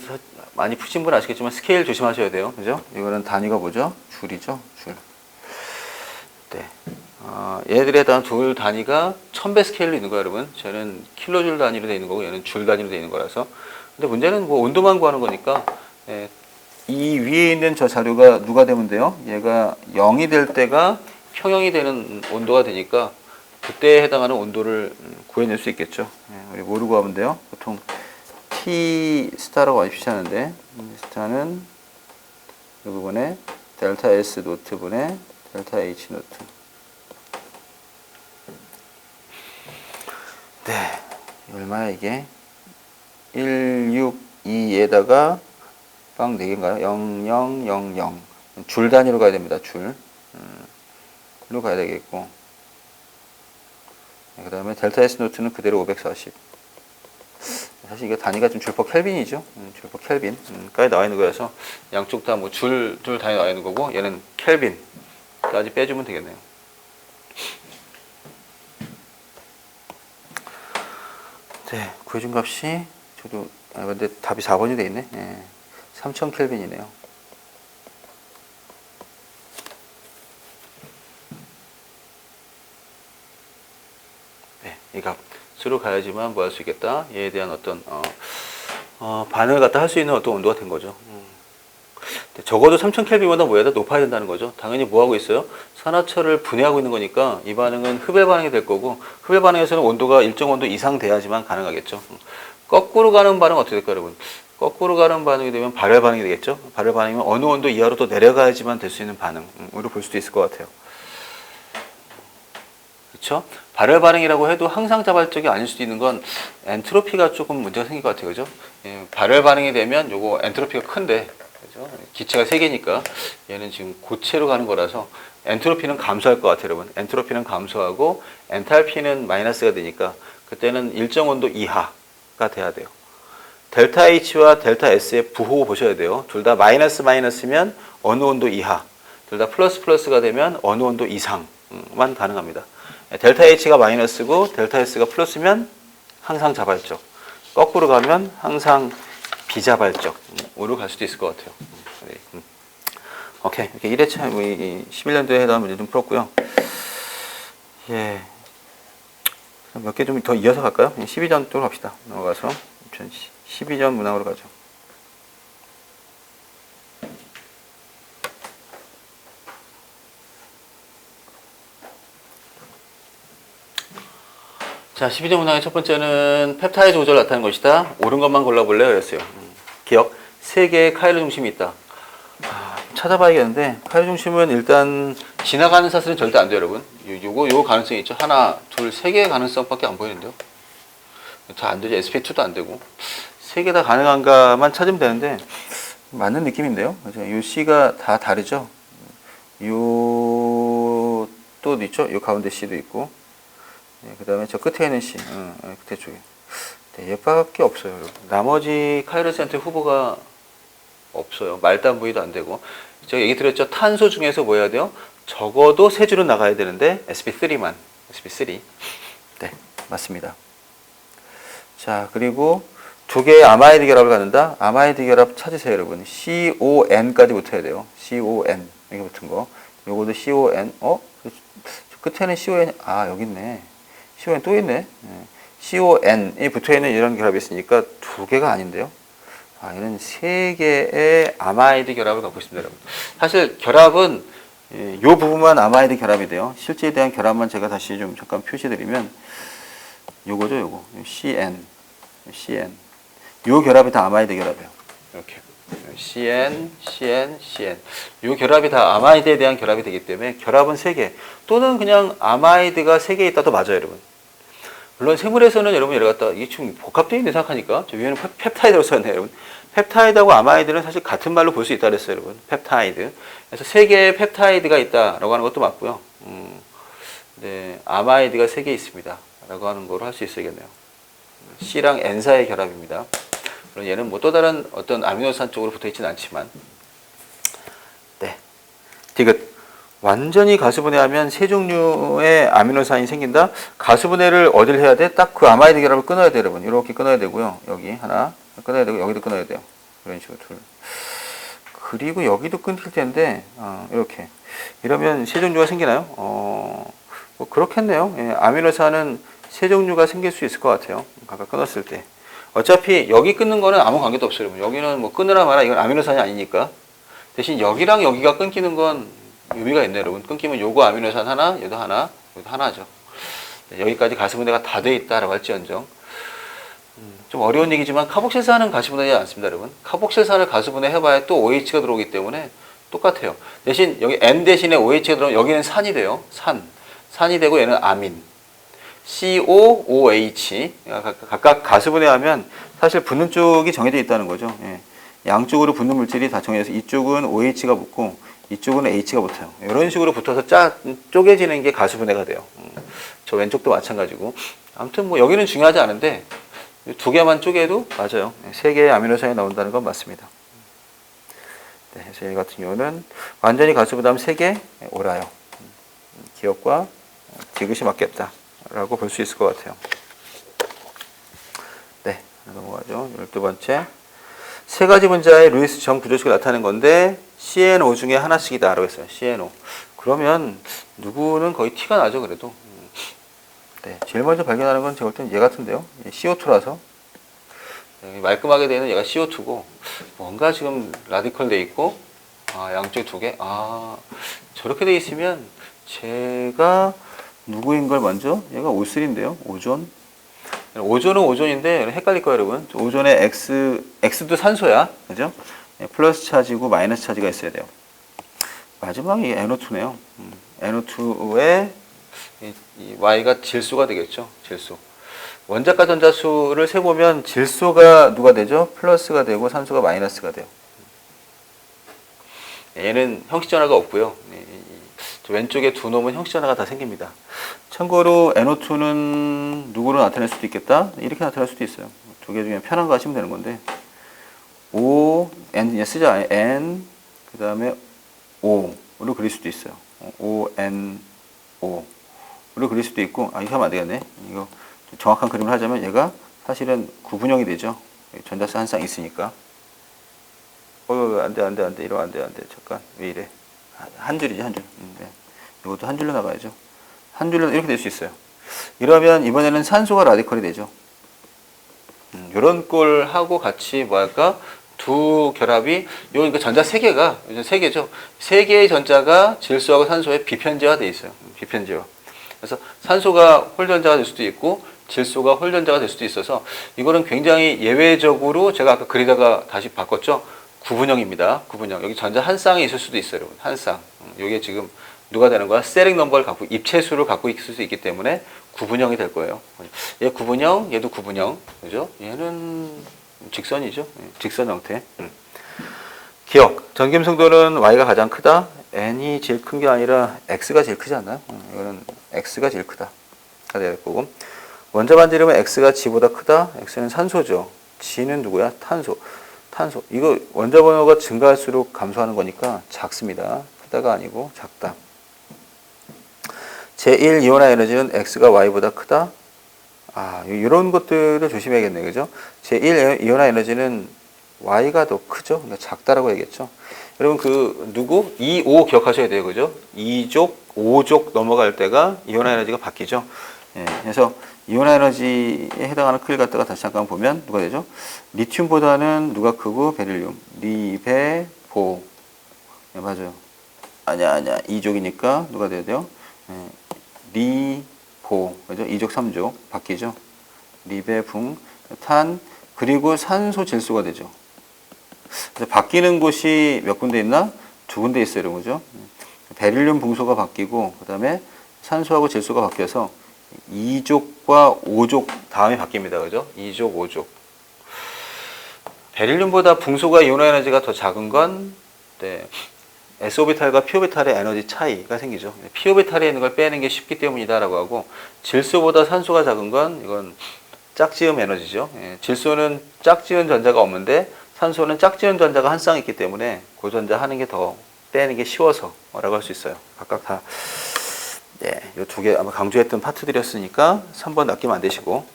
많이 푸신 분 아시겠지만 스케일 조심하셔야 돼요. 그죠? 이거는 단위가 뭐죠? 줄이죠? 줄. 네. 얘네들에 해당하는 줄 단위가 1000배 스케일로 있는 거예요, 여러분. 쟤는 킬로줄 단위로 되어 있는 거고, 얘는 줄 단위로 되어 있는 거라서. 근데 문제는 뭐 온도만 구하는 거니까, 이 위에 있는 저 자료가 누가 되면 돼요? 얘가 0이 될 때가 평형이 되는 온도가 되니까, 그때에 해당하는 온도를 구해낼 수 있겠죠. 우리 뭐로 구하면 돼요? 보통 T 스타라고 많이 표시하는데 스타는 이 부분에 델타 S 노트 분의 델타 H 노트. 네, 얼마야 이게? 162에다가 빵 4개인가요? 0000 줄 단위로 가야 됩니다. 줄로 가야 되겠고, 그 다음에 델타 S 노트는 그대로 540. 사실 이게 단위가 좀 줄퍼 켈빈이죠. 줄퍼 켈빈까지 나와 있는 거여서 양쪽 다 뭐 줄 단위 나와 있는 거고, 얘는 켈빈까지 빼주면 되겠네요. 네, 구해준 값이 저도 근데 답이 4번이 돼 있네. 예. 3000 켈빈이네요. 네, 이 값으로 가야지만 뭐 할 수 있겠다. 얘에 대한 어떤 반응을 갖다 할 수 있는 어떤 온도가 된 거죠. 적어도 3000 켈빈보다 뭐에다 높아야 된다는 거죠. 당연히 뭐 하고 있어요? 산화철을 분해하고 있는 거니까 이 반응은 흡열 반응이 될 거고, 흡열 반응에서는 온도가 일정 온도 이상 돼야지만 가능하겠죠. 거꾸로 가는 반응은 어떻게 될까요, 여러분? 거꾸로 가는 반응이 되면 발열 반응이 되겠죠. 발열 반응이면 어느 온도 이하로 또 내려가야지만 될 수 있는 반응으로 볼 수도 있을 것 같아요. 그렇죠? 발열 반응이라고 해도 항상 자발적이 아닐 수도 있는 건 엔트로피가 조금 문제가 생길 것 같아요. 그죠? 예, 발열 반응이 되면 요거 엔트로피가 큰데, 그죠? 기체가 3개니까 얘는 지금 고체로 가는 거라서 엔트로피는 감소할 것 같아요, 여러분. 엔트로피는 감소하고 엔탈피는 마이너스가 되니까 그때는 일정 온도 이하가 돼야 돼요. 델타 H와 델타 S의 부호 보셔야 돼요. 둘 다 마이너스 마이너스면 어느 온도 이하, 둘 다 플러스 플러스가 되면 어느 온도 이상만 가능합니다. 델타 H가 마이너스고 델타 S가 플러스면 항상 자발적, 거꾸로 가면 항상 비자발적으로 갈 수도 있을 것 같아요. 오케이, 이렇게 1회차 11년도에 해당하는 문제 좀 풀었고요. 예, 몇 개 좀 더 이어서 갈까요? 12전 쪽으로 갑시다. 넘어가서 12전 문항으로 가죠. 자, 12전 문항의 첫 번째는 펩타이드 조절 나타낸 것이다. 옳은 것만 골라볼래요? 그랬어요. 기억, 3개의 카이로 중심이 있다. 찾아봐야겠는데, 카이로 중심은 일단 지나가는 사슬은 절대 안 돼요, 여러분. 요거 가능성이 있죠. 하나, 둘, 3개의 가능성밖에 안 보이는데요. 다 안 되죠. SP2도 안 되고. 3개 다 가능한가만 찾으면 되는데, 맞는 느낌인데요. 요 C가 다 다르죠. 요 또 있죠. 요 가운데 C도 있고. 네, 그 다음에 저 끝에 있는 C, 끝에 쪽에. 네, 얘밖에 없어요, 여러분. 나머지 카이로센트 후보가 없어요. 말단 부위도 안 되고. 제가 얘기 드렸죠. 탄소 중에서 뭐 해야 돼요? 적어도 3줄은 나가야 되는데 sp3만. sp3. 네, 맞습니다. 자, 그리고 2개의 아마이드 결합을 갖는다. 아마이드 결합 찾으세요, 여러분. CON까지 붙어야 돼요. CON. 여기 붙은 거. 요거도 CON. 끝에는 CON. 여기 있네. CON 또 있네. CON이 붙어있는 이런 결합이 있으니까 2개가 아닌데요. 얘는 3개의 아마이드 결합을 갖고 있습니다, 여러분. 사실 결합은 이 부분만 아마이드 결합이 돼요. 실제에 대한 결합만 제가 다시 좀 잠깐 표시드리면 요거죠, 요거. CN. 요 결합이 다 아마이드 결합이에요. 이렇게. CN. 요 결합이 다 아마이드에 대한 결합이 되기 때문에 결합은 3개. 또는 그냥 아마이드가 3개 있다도 맞아요, 여러분. 물론 생물에서는 여러분 이래 갖다 이게 좀 복합되어 있는 생각하니까 저 위에는 펩타이드라고 썼네요, 여러분. 펩타이드하고 아마이드는 사실 같은 말로 볼 수 있다 그랬어요, 여러분. 펩타이드. 그래서 3개의 펩타이드가 있다라고 하는 것도 맞고요. 네, 아마이드가 3개 있습니다라고 하는 거로 할 수 있어야겠네요. C랑 N 사이의 결합입니다. 물론 얘는 뭐 또 다른 어떤 아미노산 쪽으로 붙어 있지는 않지만, 네, 디귿. 완전히 가수분해하면 3종류의 아미노산이 생긴다. 가수분해를 어딜 해야 돼? 딱 그 아마이드 결합을 끊어야 돼요, 여러분. 이렇게 끊어야 되고요. 여기 하나 끊어야 되고 여기도 끊어야 돼요. 이런 식으로 둘. 그리고 여기도 끊길 텐데 이렇게 이러면 3종류가 생기나요? 뭐 그렇겠네요. 예, 아미노산은 3종류가 생길 수 있을 것 같아요. 각각 끊었을 때. 어차피 여기 끊는 거는 아무 관계도 없어요, 여러분. 여기는 뭐 끊으라 마라 이건 아미노산이 아니니까. 대신 여기랑 여기가 끊기는 건 의미가 있네요, 여러분. 끊기면 요거 아미노산 하나, 얘도 하나, 얘도 하나죠. 여기까지 가스분해가 다 돼 있다라고 할지언정. 좀 어려운 얘기지만 카복실산은 가스분해하지 않습니다, 여러분. 카복실산을 가스분해 해봐야 또 OH가 들어오기 때문에 똑같아요. 대신 여기 N 대신에 OH가 들어오면 여기는 산이 돼요. 산이 되고 얘는 아민. COOH. 각각 가스분해하면 사실 붙는 쪽이 정해져 있다는 거죠. 예. 양쪽으로 붙는 물질이 다 정해져서 이쪽은 OH가 붙고 이쪽은 H가 붙어요. 이런 식으로 붙어서 쪼개지는 게 가수분해가 돼요. 저 왼쪽도 마찬가지고. 아무튼 뭐 여기는 중요하지 않은데 2개만 쪼개도 맞아요. 3개의 아미노산이 나온다는 건 맞습니다. 네, 그래서 얘 같은 경우는 완전히 가수분해하면 3개 옳아요. 기억과 디귿이 맞겠다라고 볼 수 있을 것 같아요. 네, 넘어가죠. 12번째. 세 가지 분자의 루이스 정 구조식을 나타내는 건데 CNO 중에 하나씩이다 라고 했어요. CNO. 그러면 누구는 거의 티가 나죠. 그래도. 네, 제일 먼저 발견하는 건 제가 볼 때는 얘 같은데요. CO2라서. 말끔하게 되는 얘가 CO2고 뭔가 지금 라디컬 돼 있고 양쪽에 두 개. 저렇게 돼 있으면 제가 누구인 걸 먼저 얘가 O3인데요. 오존. 오존은 오존인데 헷갈릴 거예요, 여러분. 오존의 X도 산소야. 그죠? 플러스 차지고 마이너스 차지가 있어야 돼요. 마지막이 NO2네요. NO2에 이 Y가 질소가 되겠죠. 질소. 원자과 전자수를 세보면 질소가 누가 되죠? 플러스가 되고 산소가 마이너스가 돼요. 얘는 형식전화가 없고요. 왼쪽에 두 놈은 형식전화가 다 생깁니다. 참고로 NO2는 누구로 나타낼 수도 있겠다? 이렇게 나타낼 수도 있어요. 두 개 중에 편한 거 하시면 되는 건데 O, N 쓰자. N, 그 다음에 O로 그릴 수도 있어요. O, N, O로 그릴 수도 있고 이렇게 하면 안 되겠네. 이거 정확한 그림을 하자면 얘가 사실은 구분형이 되죠. 전자수 한 쌍 있으니까. 안 돼. 이러면 안 돼. 잠깐. 왜 이래? 한 줄이지, 한 줄. 네. 이것도 한 줄로 나가야죠. 한 줄로 이렇게 될 수 있어요. 이러면 이번에는 산소가 라디컬이 되죠. 이런 꼴 하고 같이 뭐 할까? 두 결합이, 그러니까 전자 세 개가, 세 개죠. 세 개의 전자가 질소하고 산소에 비편제화 되어 있어요. 비편제화. 그래서 산소가 홀전자가 될 수도 있고, 질소가 홀전자가 될 수도 있어서, 이거는 굉장히 예외적으로 제가 아까 그리다가 다시 바꿨죠. 구분형입니다. 구분형. 여기 전자 한 쌍이 있을 수도 있어요, 여러분. 한 쌍. 이게 지금 누가 되는 거야? 세렉 넘버를 갖고, 입체수를 갖고 있을 수 있기 때문에 구분형이 될 거예요. 얘 구분형, 얘도 구분형. 그죠? 얘는 직선이죠. 직선 형태. 기억. 전김성도는 Y가 가장 크다. N이 제일 큰 게 아니라 X가 제일 크지 않나요? 이거는 X가 제일 크다. 가 될 거고. 원자 반지름은 X가 G보다 크다. X는 산소죠. G는 누구야? 탄소. 이거 원자 번호가 증가할수록 감소하는 거니까 작습니다. 크다가 아니고 작다. 제1 이온화 에너지는 X가 Y보다 크다. 이런 것들을 조심해야겠네요. 그죠? 제1 이온화 에너지는 Y가 더 크죠? 그러니까 작다라고 얘기했죠. 여러분, 2, 5 기억하셔야 돼요. 그죠? 2족, 5족 넘어갈 때가 이온화 에너지가 바뀌죠. 예, 그래서 이온화 에너지에 해당하는 크기를 갖다가 다시 잠깐 보면 누가 되죠? 리튬보다는 누가 크고 베릴륨. 리베보. 네, 맞아요. 아니야. 2족이니까 누가 돼야 돼요? 리보. 그죠? 2족, 3족 바뀌죠. 리베붕, 탄, 그리고 산소 질소가 되죠. 그래서 바뀌는 곳이 몇 군데 있나? 두 군데 있어요, 이런 거죠. 베릴륨 붕소가 바뀌고, 그 다음에 산소하고 질소가 바뀌어서 2족과 5족 다음에 바뀝니다. 그죠? 2족, 5족. 베릴륨보다 붕소가 이온화 에너지가 더 작은 건, 네, S오비탈과 P오비탈의 에너지 차이가 생기죠. P오비탈에 있는 걸 빼는 게 쉽기 때문이다라고 하고, 질소보다 산소가 작은 건, 이건 짝지음 에너지죠. 예, 질소는 짝지은 전자가 없는데, 산소는 짝지은 전자가 한 쌍 있기 때문에, 그 전자 하는 게 더 빼는 게 쉬워서, 라고 할 수 있어요. 각각 다. 네, 이 두 개 아마 강조했던 파트들이었으니까 3번 낚이면 안 되시고.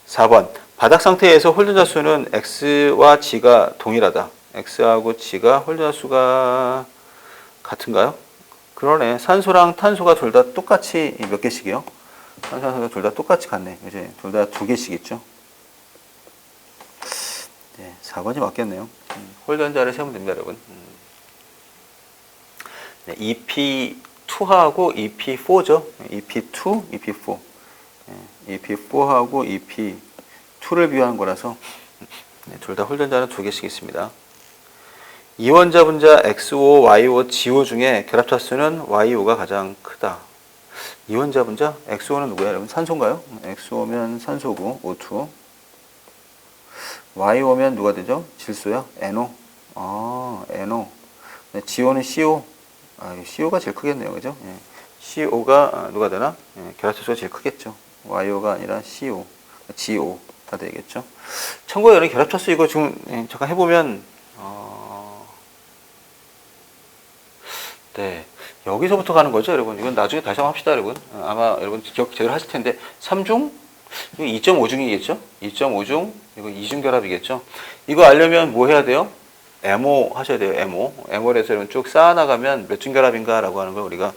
4번. 바닥 상태에서 홀전자 수는 X와 G가 동일하다. X하고 G가 홀전자 수가 같은가요? 그러네. 산소랑 탄소가 둘 다 똑같이 몇 개씩이요? 산소가 둘 다 똑같이 같네. 이제 둘 다 두 개씩 있죠. 네, 4번이 맞겠네요. 홀전자를 세우면 됩니다, 여러분. 네, EP2하고 EP4죠. EP2, EP4. EP4하고 EP2를 비교하는 거라서 둘 다 홀전자는 두 개씩 있습니다. 이원자 분자 XO, YO, GO 중에 결합차수는 YO가 가장 크다. 이원자 분자? XO는 누구야, 여러분? 산소인가요? XO면 산소고, O2. YO면 누가 되죠? 질소야? NO. NO. GO는 CO. CO가 제일 크겠네요. 그죠? 예. CO가 누가 되나? 예, 결합차수가 제일 크겠죠. YO가 아니라 CO, GO가 되겠죠. 참고로 여러분 결합차수 이거 지금 잠깐 해보면 네, 여기서부터 가는 거죠, 여러분. 이건 나중에 다시 한번 합시다, 여러분. 아마 여러분 기억 제대로 하실 텐데 3중? 이거 2.5중이겠죠? 2.5중, 이거 2중 결합이겠죠? 이거 알려면 뭐 해야 돼요? MO 하셔야 돼요, MO. MO를 해서 쭉 쌓아나가면 몇 중 결합인가 라고 하는 걸 우리가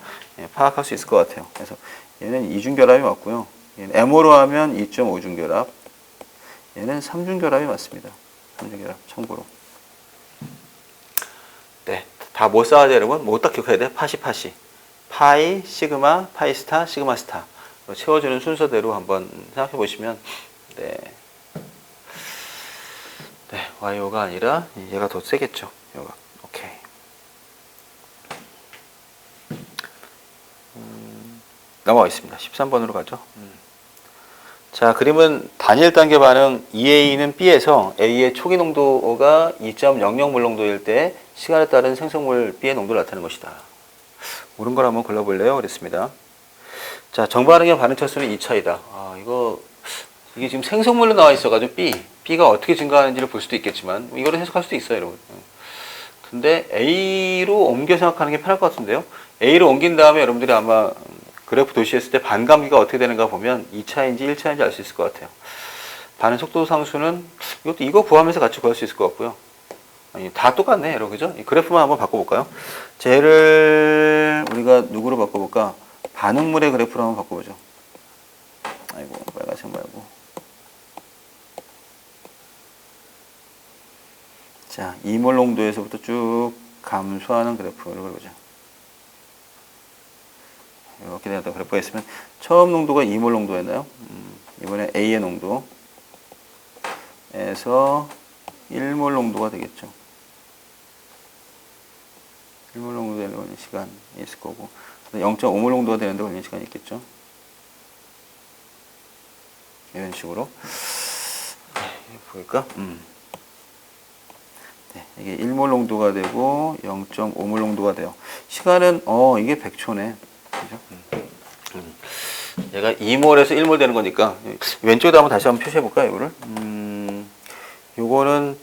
파악할 수 있을 것 같아요. 그래서 얘는 2중 결합이 맞고요. 얘는 MO로 하면 2.5중 결합. 얘는 3중 결합이 맞습니다. 3중 결합, 참고로. 네. 다 뭐 쌓아야 돼요, 여러분? 뭐 딱 기억해야 돼? 파시. 파이, 시그마, 파이 스타, 시그마 스타. 채워주는 순서대로 한번 생각해 보시면, 네. 네, YO가 아니라 얘가 더 세겠죠. 요가. 오케이. 넘어가겠습니다. 13번으로 가죠. 자, 그림은 단일 단계 반응 EA는 B에서 A의 초기 농도가 2.00몰 농도일 때 시간에 따른 생성물 B의 농도를 나타내는 것이다. 옳은 걸 한번 골라볼래요? 그랬습니다. 자, 정반응의 반응 차수는 2차이다. 이게 지금 생성물로 나와 있어가지고 B가 어떻게 증가하는지를 볼 수도 있겠지만, 이거를 해석할 수도 있어요, 여러분. 근데 A로 옮겨 생각하는 게 편할 것 같은데요. A로 옮긴 다음에 여러분들이 아마 그래프 도시했을 때 반감기가 어떻게 되는가 보면 2차인지 1차인지 알 수 있을 것 같아요. 반응 속도 상수는 이거 구하면서 같이 구할 수 있을 것 같고요. 아니, 다 똑같네, 여러분. 그죠? 이 그래프만 한번 바꿔볼까요? 쟤를 우리가 누구로 바꿔볼까? 반응물의 그래프로 한번 바꿔보죠. 아이고, 빨간색 말고. 자, 2몰 농도에서부터 쭉 감소하는 그래프를 그려보자. 이렇게 되었다 그래프가 있으면 처음 농도가 2몰 농도였나요? 이번에 A의 농도에서 1몰 농도가 되겠죠. 1몰 농도 되는 걸리는 시간이 있을 거고 0.5몰 농도가 되는데 걸리는 시간이 있겠죠. 이런 식으로 보일까? 네, 이게 1몰 농도가 되고 0.5몰 농도가 돼요. 시간은 이게 100초네. 그죠? 얘가 2몰에서 1몰 되는 거니까 왼쪽에다 한번 다시 한번 표시해 볼까요, 이거를? 요거는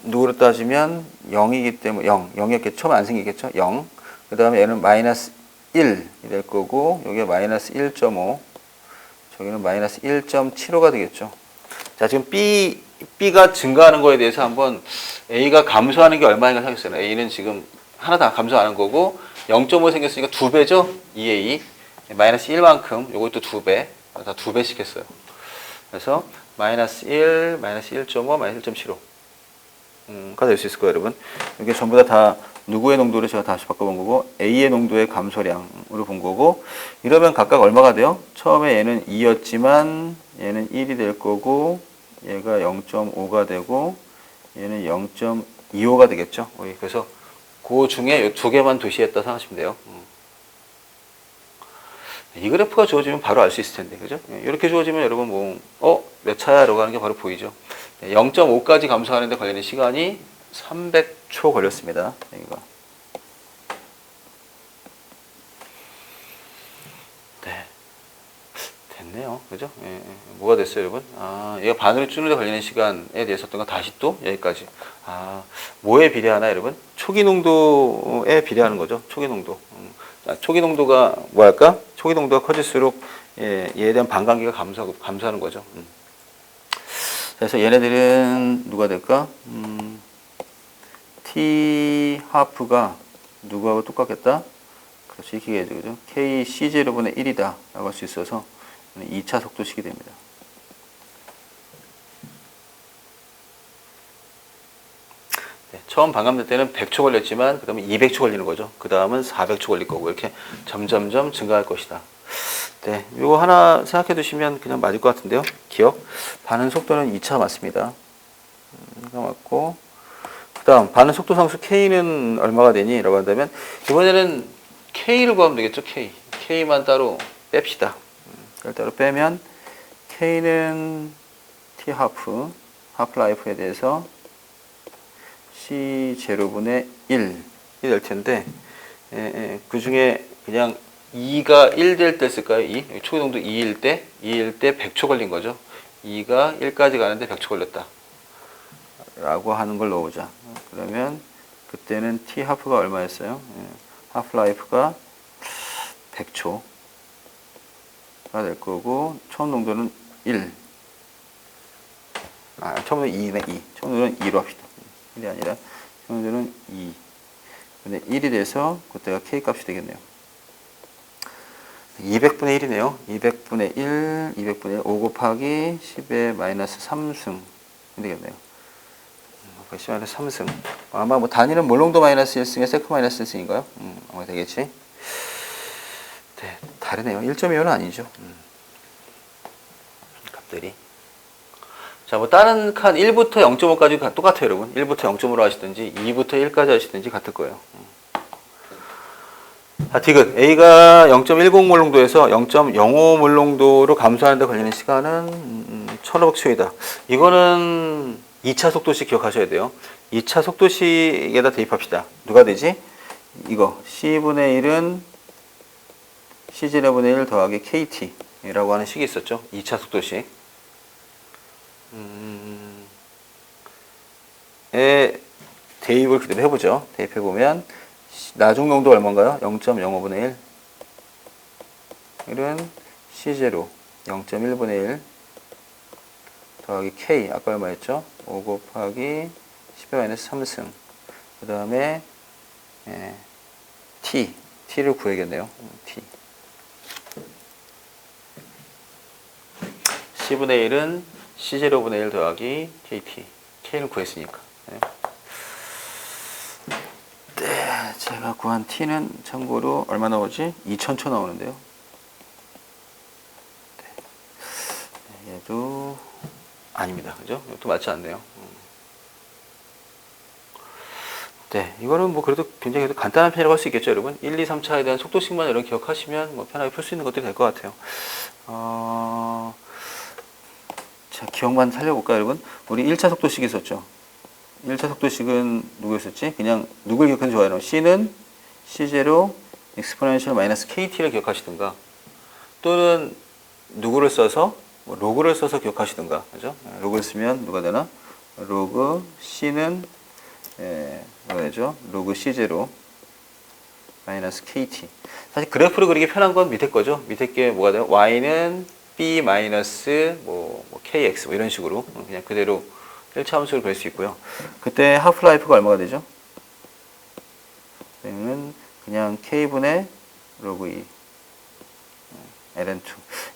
누구로 따지면 0이기 때문에 0이었겠죠. 처음 안 생기겠죠. 0. 그다음에 얘는 마이너스 1이 될 거고 여기가 마이너스 1.5. 저기는 마이너스 1.75가 되겠죠. 자, 지금 B가 증가하는 거에 대해서 한번 A가 감소하는 게 얼마인가 생각했어요. A는 지금 하나 다 감소하는 거고 0.5 생겼으니까 2배죠. 2A. 마이너스 1만큼 요것도 2배. 다 2배씩 했어요. 그래서 마이너스 1, 마이너스 1.5, 마이너스 1.75. 가 될 수 있을 거예요, 여러분. 이게 전부 다 누구의 농도를 제가 다시 바꿔본 거고 A의 농도의 감소량으로 본 거고 이러면 각각 얼마가 돼요? 처음에 얘는 2였지만 얘는 1이 될 거고 얘가 0.5가 되고 얘는 0.25가 되겠죠. 그래서 그 중에 이 두 개만 도시했다 생각하시면 돼요. 이 그래프가 주어지면 바로 알 수 있을 텐데, 그죠? 이렇게 주어지면 여러분 몇 차야? 라고 하는 게 바로 보이죠. 0.5까지 감소하는데 걸리는 시간이 300초 걸렸습니다. 여기가. 네. 됐네요. 그죠? 뭐가 됐어요, 여러분? 얘가 반으로 줄는데 걸리는 시간에 대해서 어떤 거 다시 또 여기까지. 뭐에 비례하나, 여러분? 초기 농도에 비례하는 거죠. 초기 농도. 초기 농도가 뭐랄까? 초기 농도가 커질수록 얘에 대한 반감기가 감소하는 거죠. 그래서 얘네들은 누가 될까? T 하프가 누구하고 똑같겠다? 그렇죠. 이렇게 해야죠. 그죠? K C0분의 1이다. 라고 할 수 있어서 2차 속도식이 됩니다. 네, 처음 반감될 때는 100초 걸렸지만 그 다음에 200초 걸리는 거죠. 그 다음은 400초 걸릴 거고 이렇게 점점점 증가할 것이다. 네, 이거 하나 생각해 두시면 그냥 맞을 것 같은데요. 기억. 반응 속도는 2차 맞습니다. 이거 맞고. 그 다음, 반응 속도 상수 K는 얼마가 되니? 라고 한다면, 이번에는 K를 구하면 되겠죠, K. K만 따로 뺍시다. 그걸 따로 빼면, K는 T 하프 라이프에 대해서 C0분의 1이 될 텐데, 그 중에 그냥 2가 1 될 때 쓸까요? 2? 초기 농도 2일 때 100초 걸린 거죠. 2가 1까지 가는데 100초 걸렸다. 라고 하는 걸 넣어보자. 그러면 그때는 T 하프가 얼마였어요? 하프 라이프가 100초가 될 거고 총 농도는 1. 처음으로 2네, 2. 처음으로는 2로 합시다. 1이 아니라, 처음으로는 2. 근데 1이 돼서, 그때가 K 값이 되겠네요. 200분의 1이네요. 200분의 1, 200분의 1, 5 곱하기 10의 마이너스 3승. 되겠네요. 10 마이너스 3승. 아마 뭐 단위는 몰롱도 마이너스 1승에 세크 마이너스 1승인가요? 아마 되겠지. 네, 다르네요. 1.25는 아니죠. 값들이. 자, 뭐 다른 칸 1부터 0.5까지 똑같아요, 여러분. 1부터 0.5로 하시든지 2부터 1까지 하시든지 같을 거예요. 자, 디귿. A가 0.10 몰롱도에서 0.05 몰롱도로 감소하는 데 걸리는 시간은 1500초이다. 이거는 2차 속도식 기억하셔야 돼요. 2차 속도식에다 대입합시다. 누가 되지? 이거 C분의 1은 C0분의 1 더하기 KT라고 하는 식이 있었죠. 2차 속도식. 에 대입을 그대로 해보죠. 대입해보면 나중농도 얼마인가요? 0.05분의 1. 1은 C0 0.1분의 1 더하기 K 아까 얼마였죠? 5 곱하기 10의 마이너스 3승 그 다음에 T를 구해야겠네요. T C분의 1은 C0분의 1 더하기 KT K를 구했으니까 네, 제가 구한 T는 참고로 얼마 나오지? 2000초 나오는데요. 네, 얘도 아닙니다. 그죠? 이것도 맞지 않네요. 네, 이거는 뭐 그래도 굉장히 간단한 편이라고 할 수 있겠죠, 여러분? 1, 2, 3차에 대한 속도식만 여러분 기억하시면 뭐 편하게 풀 수 있는 것들이 될 것 같아요. 자, 기억만 살려볼까요, 여러분? 우리 1차 속도식이 있었죠? 1차 속도식은 누구였었지? 그냥 누굴 기억하는 좋아요? C는 C0 exponential 마이너스 KT를 기억하시든가 또는 누구를 써서 뭐 로그를 써서 기억하시든가 그죠? 로그를 쓰면 누가 되나? 로그 C는 뭐가 되죠? 로그 C0 마이너스 KT 사실 그래프를 그리기 편한 건 밑에 거죠? 밑에 게 뭐가 돼요? Y는 B 마이너스 뭐 KX 뭐 이런 식으로 그냥 그대로 1차 함수를 그릴 수 있고요. 그때 하프라이프가 얼마가 되죠? 그러면 그냥 K분의 로그 2 ln2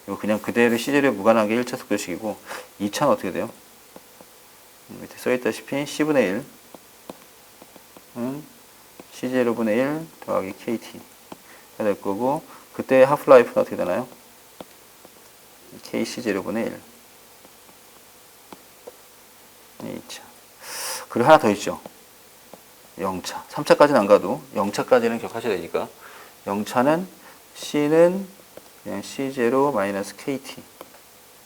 이거 그냥 그대로 C0에 무관하게 1차 속도식이고 2차는 어떻게 돼요? 밑에 써있다시피 C분의 1은 C0분의 1 더하기 KT가 될 거고 그때 하프라이프는 어떻게 되나요? KC0분의 1 2차. 그리고 하나 더 있죠. 0차. 3차까지는 안 가도 0차까지는 기억하셔야 되니까 0차는 C는 그냥 C0 마이너스 KT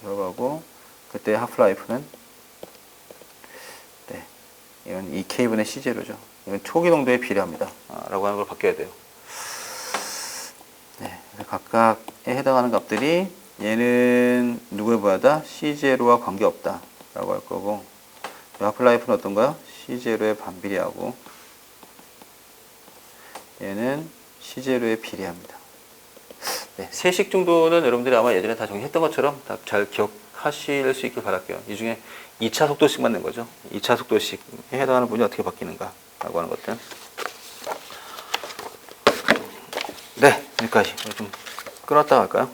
들어가고 그때 하프라이프는 네, 이건 2K분의 C0죠. 이건 초기 농도에 비례합니다. 라고 하는 걸 바뀌어야 돼요. 네, 각각에 해당하는 값들이 얘는 누구에 부하다? C0와 관계없다 라고 할 거고 하프라이프는 어떤가요? C0에 반비례하고 얘는 C0에 비례합니다. 네, 세식 정도는 여러분들이 아마 예전에 다 정리했던 것처럼 다 잘 기억하실 수 있길 바랄게요. 이 중에 2차 속도식 맞는 거죠. 2차 속도식에 해당하는 분이 어떻게 바뀌는가 라고 하는 것들. 네, 여기까지 좀 끊었다 할까요?